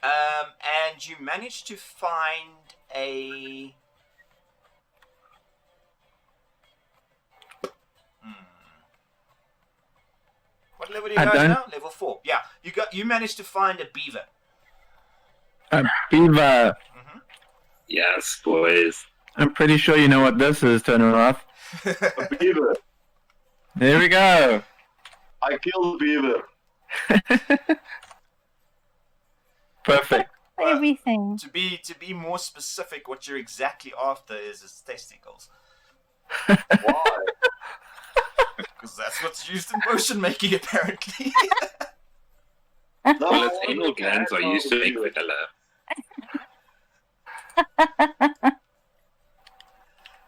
And you managed to find a. What level are you guys now? Level 4. Yeah, you managed to find a beaver. A beaver. Mm-hmm. Yes, boys. I'm pretty sure you know what this is, Turnaroth. A beaver. There we go. I killed the beaver. Perfect. Everything. To be more specific, what you're exactly after is his testicles. Why? Because that's what's used in potion making, apparently. No, Well, its anal glands are used to make vanilla.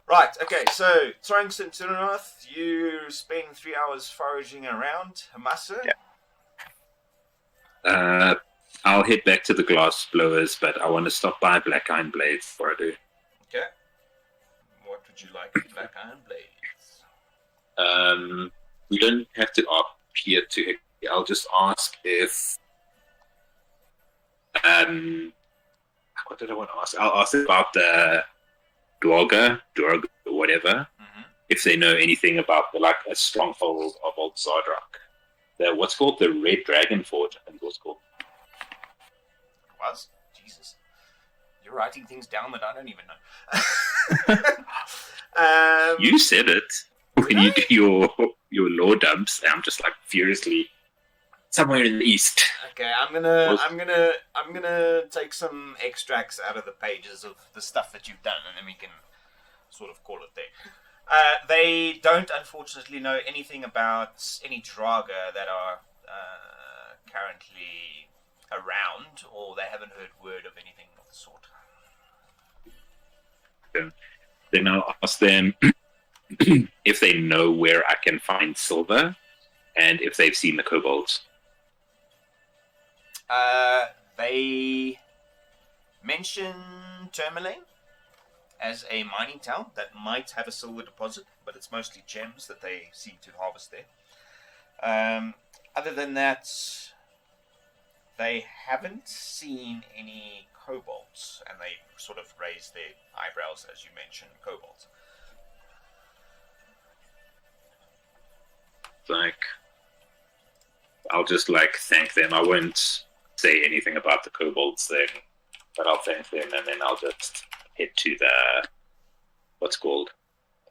Right, okay, so Trunks and Tunaroth, you spend 3 hours foraging around. Hamasa? Yeah. I'll head back to the glass blowers, but I want to stop by Black Iron Blades before I do. Okay. What would you like with Black Iron Blades? We don't have to appear to. I'll just ask if. What did I want to ask? I'll ask about the Dwarga, whatever. Mm-hmm. If they know anything about a stronghold of Old Zardrak. What's called the Red Dragon Fort, I think it was called. Was? Jesus. You're writing things down that I don't even know. You said it when you do your lore dumps. I'm just like furiously somewhere in the east. Okay, I'm gonna take some extracts out of the pages of the stuff that you've done, and then we can sort of call it there. They don't, unfortunately, know anything about any Draga that are currently around, or they haven't heard word of anything of the sort. Then I'll ask them if they know where I can find silver, and if they've seen the kobolds. They mention Tourmaline as a mining town that might have a silver deposit, but it's mostly gems that they seem to harvest there. Other than that, they haven't seen any kobolds, and they sort of raise their eyebrows as you mentioned kobolds. I'll just thank them. I won't say anything about the kobolds thing, but I'll thank them, and then I'll just head to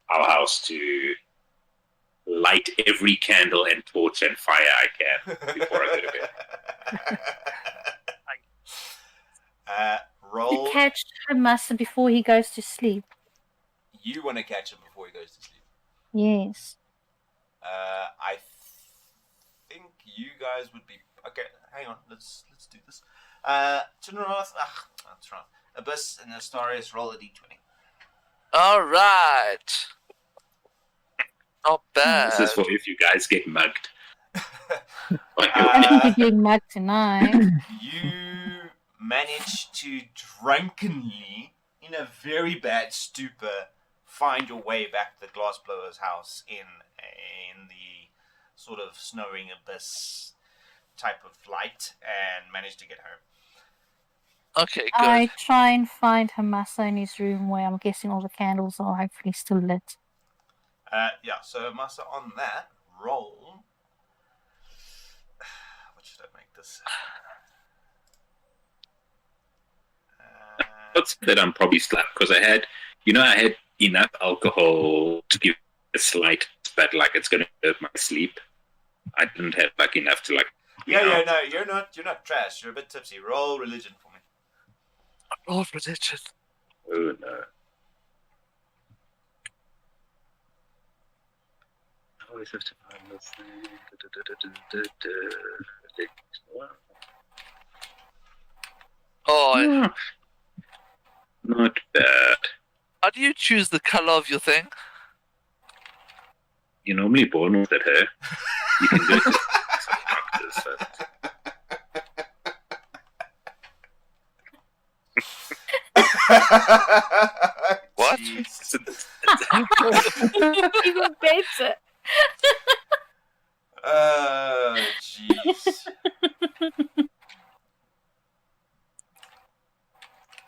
our house to light every candle and torch and fire I can before I go to bed. Roll. To catch Hamasa before he goes to sleep. You want to catch him before he goes to sleep. Yes. I think you guys would be okay. Hang on, let's do this. Tunaroth, that's right. Abyss and Astarius, roll a d20. All right. Not bad. This is for if you guys get mugged. I think you're getting mad tonight. You manage to drunkenly, in a very bad stupor, find your way back to the glassblower's house in the sort of snowing abyss type of light, and manage to get home. Okay, good. I try and find Hamasa in his room where I'm guessing all the candles are hopefully still lit. So Masa, on that, roll. What should I make this? That's that I'm probably slapped because I had enough alcohol to give a slight, but it's going to hurt my sleep. I didn't have enough to Yeah, no, you're not trash. You're a bit tipsy. Roll religion for me. Roll religion. Oh no. I always have to find this thing. Oh, Not bad. how do you choose the color of your thing? You're normally born with that hair. You can go to some doctors. What? Jeez. Even better. Jeez.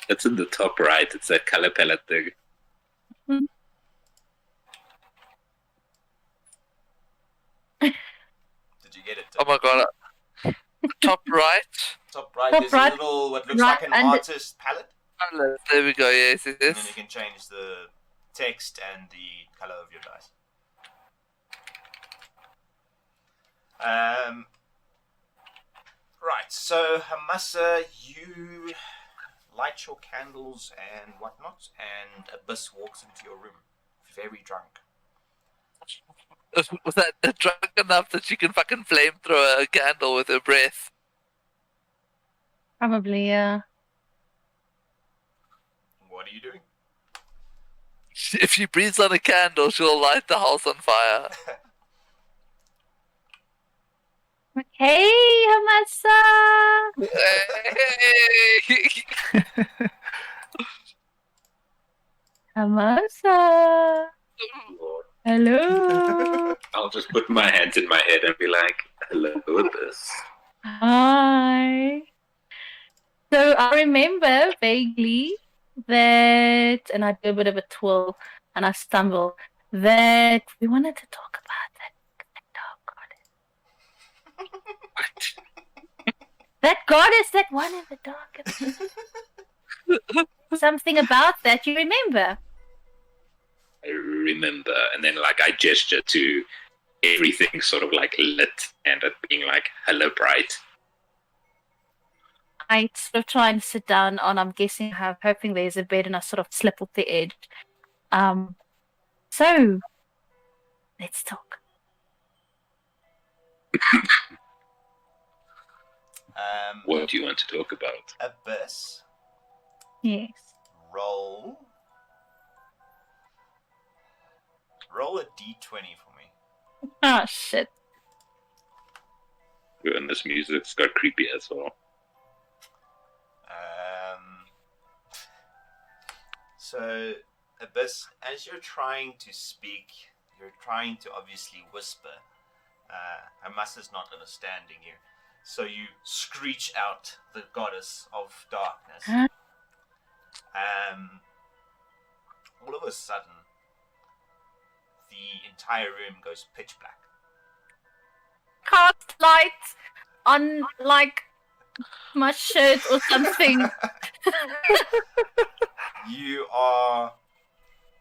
It's in the top right. It's that color palette thing. Did you get it? Oh my god. Top right. Top right, Top there's right, a little, what looks right like an under- artist palette. There we go. Yes, it And then you is. can change the text and the color of your dice. Right, so Hamasa, you light your candles and whatnot, and Abyss walks into your room, very drunk. Was that drunk enough that she can fucking flamethrow a candle with her breath? Probably, yeah. What are you doing? If she breathes on a candle, she'll light the house on fire. Okay, Hamasa. Hamasa. Lord. Hello. I'll just put my hands in my head and be like, hello, Abyss. Hi. So I remember vaguely that, and I do a bit of a twirl and I stumble, that we wanted to talk about that dark goddess. That goddess, that one in the dark. Something about that, you remember? I remember. And then, like, I gesture to everything sort of like lit and it being like, hello, bright. I sort of try and sit down on, I'm guessing, hoping there's a bed, and I sort of slip off the edge. So, let's talk. What do you want to talk about? Abyss, Yes. roll a d20 for me. Oh, shit. And this music's got creepy as well. So, Abyss, as you're trying to speak, you're trying to obviously whisper. Hamasa's not understanding you. So you screech out the goddess of darkness. Huh? All of a sudden, the entire room goes pitch black. Cast light on, like, my shirt or something. You are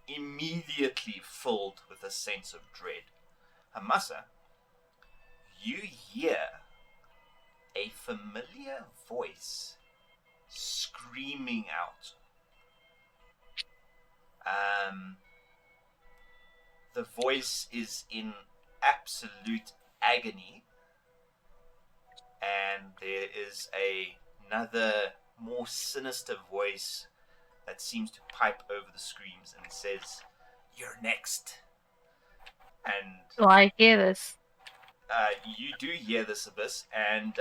immediately filled with a sense of dread. Hamasa, you hear a familiar voice screaming out. The voice is in absolute agony, and there is another more sinister voice that seems to pipe over the screams and says, "You're next." And Do I hear this? you do hear this, Abyss, and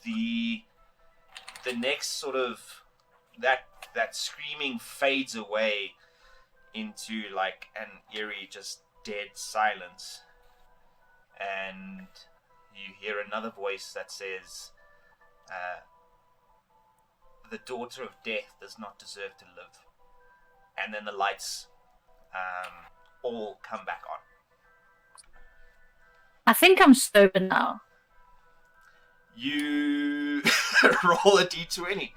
the next sort of that screaming fades away into like an eerie, just dead silence, and you hear another voice that says, "The daughter of death does not deserve to live," and then the lights all come back on. I think I'm sober now. You roll a d20.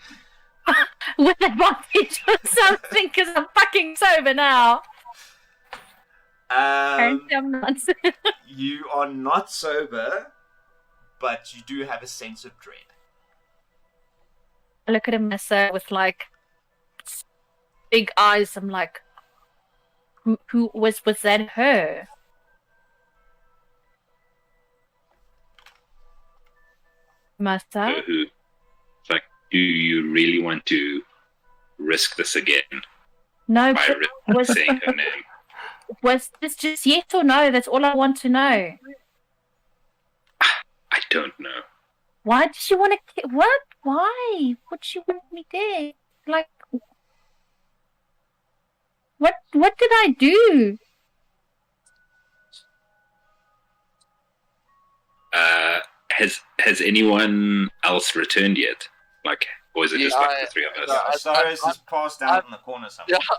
With advantage or something, because I'm fucking sober now. Apparently I'm not. You are not sober, but you do have a sense of dread. I look at Amessa with, like, big eyes. I'm like, who was that her? Massa? Who? Do you really want to risk this again No, by was saying her name? was this just yes or no? That's all I want to know. I don't know. Why did she want to? What? Why would she want me dead? Like, what? What did I do? Has anyone else returned yet? Like, or is it just like the three of us? Osiris is passed out in the corner somewhere. Yeah,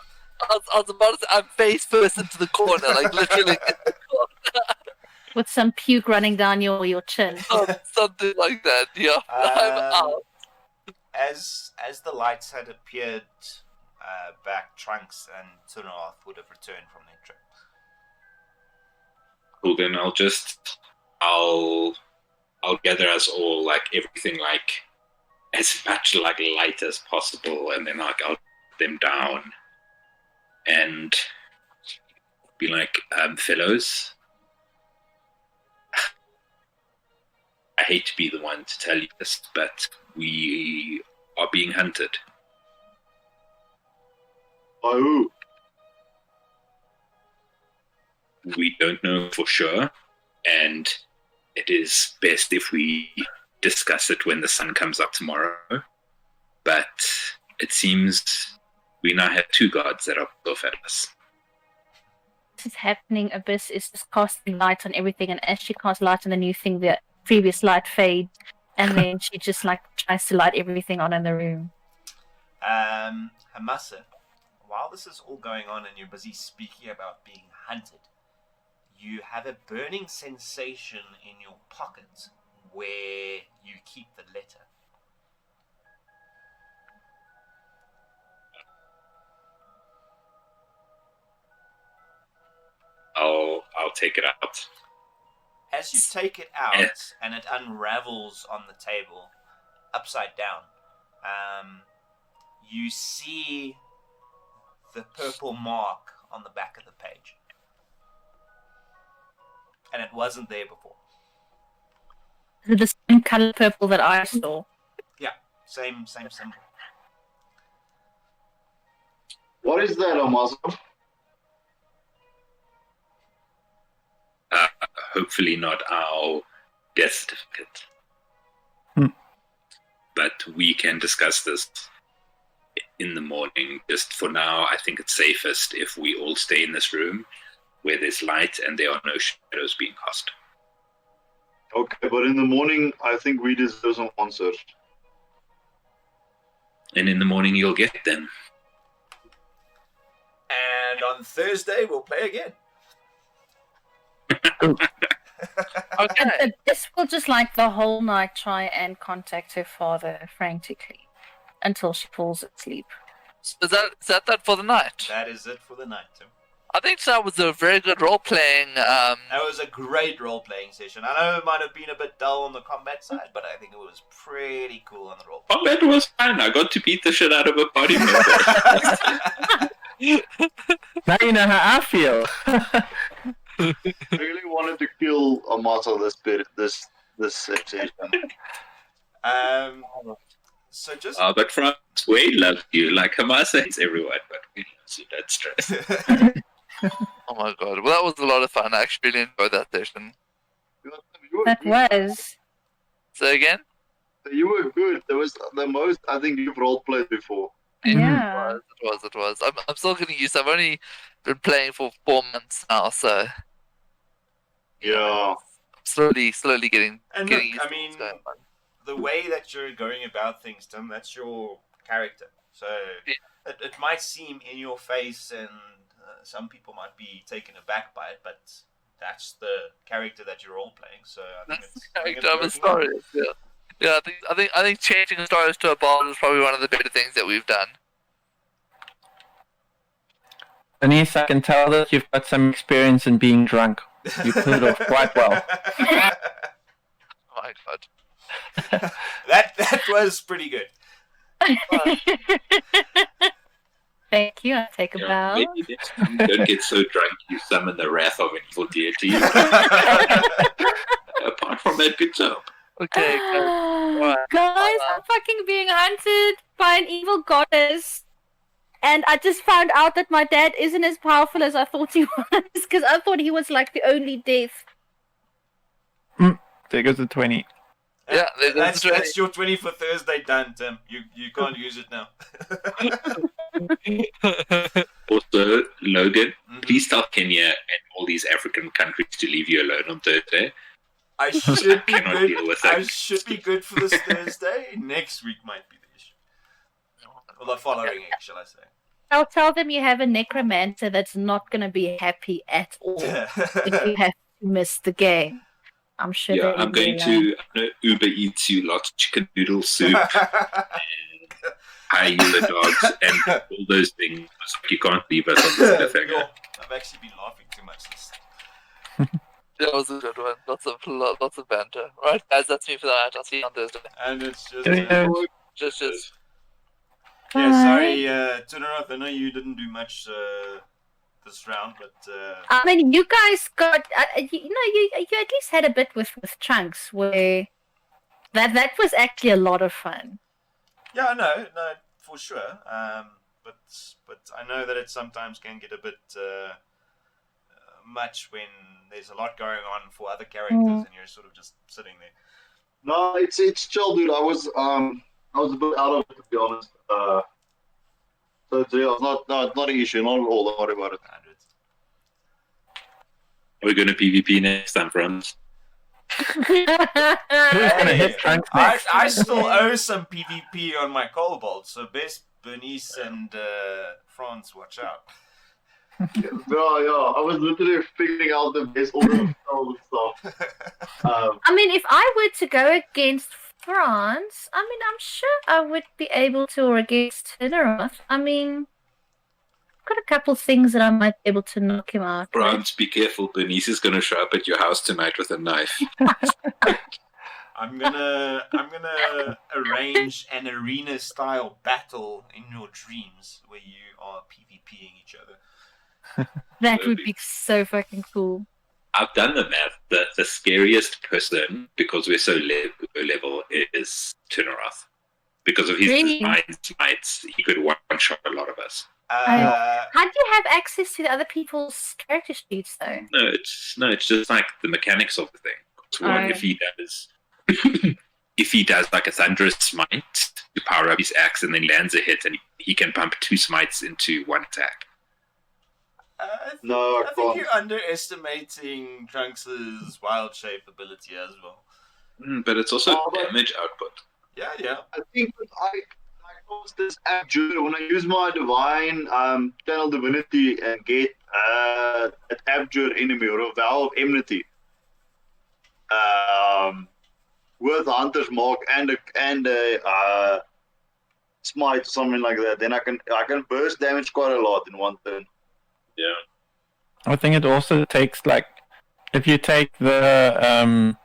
I was about to say, I'm face first into the corner, like literally With some puke running down your chin. something like that. Yeah, I'm out. As the lights had appeared back, Trunks and Tunath would have returned from their trip. Cool, then I'll gather us all, like everything, like as much like light as possible, and then like I'll put them down and be like, fellows, I hate to be the one to tell you this, but we are being hunted. By who? We don't know for sure, and it is best if we discuss it when the sun comes up tomorrow. But it seems we now have two gods that are both at us. This is happening. Abyss is just casting light on everything, and as she casts light on the new thing, the previous light fades, and then she just like tries to light everything on in the room. Hamasa, while this is all going on and you're busy speaking about being hunted, you have a burning sensation in your pocket where you keep the letter. I'll take it out. As you take it out and it unravels on the table, upside down, you see the purple mark on the back of the page. And it wasn't there before. Is it the same color purple that I saw? Yeah, same symbol. What is that, Amazo? Hopefully not our death certificate. But we can discuss this in the morning. Just for now, I think it's safest if we all stay in this room where there's light and there are no shadows being cast. Okay, but in the morning, I think we deserve some answers. And in the morning, you'll get them. And on Thursday, we'll play again. Okay. And this will just like the whole night try and contact her father frantically until she falls asleep. Is that for the night? That is it for the night, Tim. I think that was a very good role playing. That was a great role-playing session. I know it might have been a bit dull on the combat side, but I think it was pretty cool on the role. Combat was fun. I got to beat the shit out of a party member. Now you know how I feel. I really wanted to kill Amazo this session. So just... but France, Wade loves you. Like Hamasa hates everyone, but we love you. Don't stress. Oh my god. Well, that was a lot of fun. I actually really enjoyed that session. That was. Say again? You were good. That was the most I think you've role played before. Yeah. It was. I'm still getting used. I've only been playing for 4 months now, so Yeah. slowly getting And getting look, used I to mean, what's going on. the way that you're going about things, Tim, that's your character. So it might seem in your face, and some people might be taken aback by it, but that's the character that you're all playing. So I think That's it's the I think character of a it's working story. Yeah, I think changing the stories to a bard is probably one of the better things that we've done. Denise, I can tell that you've got some experience in being drunk. You pulled it off quite well. Oh my god. that was pretty good. Thank you. I'll take a bow. Maybe next time, don't get so drunk you summon the wrath of an evil deity. Apart from that, good job. Okay, guys. Guys, I'm fucking being hunted by an evil goddess. And I just found out that my dad isn't as powerful as I thought he was. Because I thought he was like the only death. There goes the 20. Yeah, there's the that's your 20 for Thursday done, Tim. You can't use it now. Also, Logan, Mhm. please tell Kenya and all these African countries to leave you alone on Thursday. I should be Cannot good. deal with I that. should be good for this Thursday. Next week might be the issue. Or the following week, shall I say? I'll tell them you have a necromancer that's not going to be happy at all if you have to miss the game. I'm sure Yeah, they I'm going to Uber Eats you lots of chicken noodle soup, hire you the dogs, and all those things. You can't leave us on this cliffhanger. Yo, I've actually been laughing too much this. That was a good one. Lots of banter. Alright, guys, that's me for that. I'll see you on Thursday. And it's just Just. yeah, sorry, Tunaroth, I know you didn't do much this round, but I mean, you guys got, you at least had a bit with Trunks where that was actually a lot of fun. yeah, no, for sure. But I know that it sometimes can get a bit much when there's a lot going on for other characters and you're sort of just sitting there. No, it's chill, dude. I was a bit out of it, to be honest. So it's not an issue, not at all. Don't worry about it. We're going to PvP next time, friends. Who's gonna hit Trunks next? I still owe some PvP on my Cobalt, so best Bernice and Franz watch out. Yeah, I was literally figuring out the best order of spells and stuff. I mean, if I were to go against France, I mean, I'm sure I would be able to, or against Tenoroth. I mean, I've got a couple things that I might be able to knock him out with. Franz, be careful. Bernice is going to show up at your house tonight with a knife. I'm gonna arrange an arena style battle in your dreams where you are PvPing each other. That would be so fucking cool. I've done the math. The scariest person, because we're so low level, is Tunaroth. Because of his Really? divine smites, he could one-shot a lot of us. How do you have access to the other people's character sheets, though? No, it's just like the mechanics of the thing. So one, Alright. if he does like a thunderous smite to power up his axe and then lands a hit, and he can pump 2 smites into 1 attack. No, I think you're underestimating Trunks' wild shape ability as well. But it's also Oh, but- damage output. Yeah. I think that I post this abjure when I use my divine channel divinity and get an abjure enemy or a vow of enmity with hunter's mark and a smite or something like that. Then I can burst damage quite a lot in one turn. Yeah. I think it also takes, like, if you take the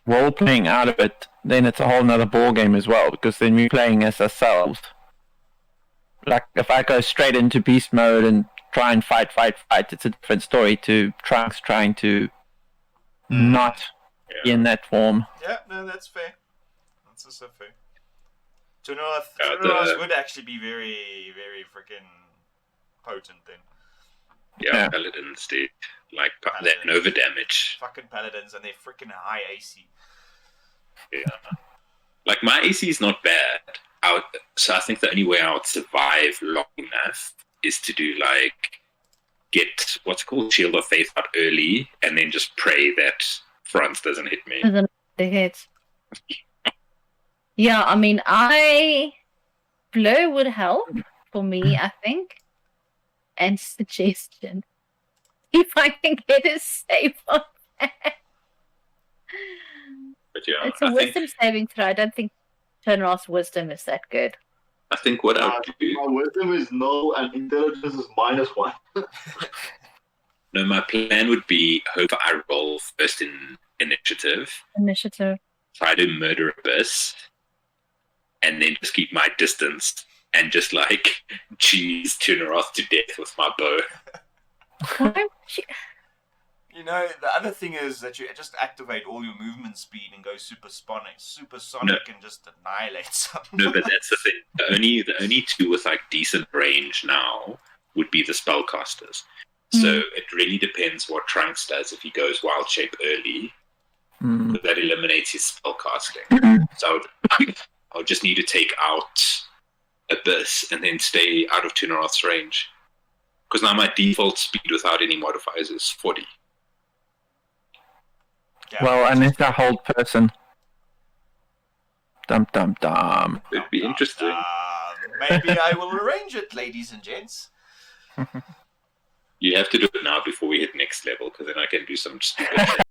role playing out of it, then it's a whole nother ball game as well, because then we're playing as ourselves. Like, if I go straight into beast mode and try and fight, it's a different story to Trunks trying to not be in that form. Yeah, no, that's fair. That's also fair. Tunaroth would actually be very, very freaking potent then. Yeah, paladins, dude. Like, that Nova damage. Fucking paladins and their freaking high AC. Yeah. Like, my AC is not bad. So I think the only way I would survive long enough is to do, like, get what's called Shield of Faith out early, and then just pray that Franz doesn't hit me. Doesn't hit. Yeah, I mean, blow would help for me, I think. And suggestion. If I can get a save on that. But yeah, It's a wisdom saving throw. I don't think Turneroth's wisdom is that good. I think what I would do. My wisdom is 0 and intelligence is -1. No, my plan would be hope I roll first in initiative, try to murder Abyss, and then just keep my distance and just like cheese Tunaroth to death with my bow. Why would you... You know, the other thing is that you just activate all your movement speed and go supersonic and just annihilate something. No, but that's the thing. The only two with like decent range now would be the spellcasters. So it really depends what Trunks does. If he goes wild shape early, that eliminates his spellcasting. So I would just need to take out Abyss and then stay out of Tunaroth's range. Because now my default speed without any modifiers is 40. Yeah. Well, unless I hold person. Dum dum dum. It'd be interesting. Maybe I will arrange it, ladies and gents. You have to do it now before we hit next level, because then I can do some stupid shit.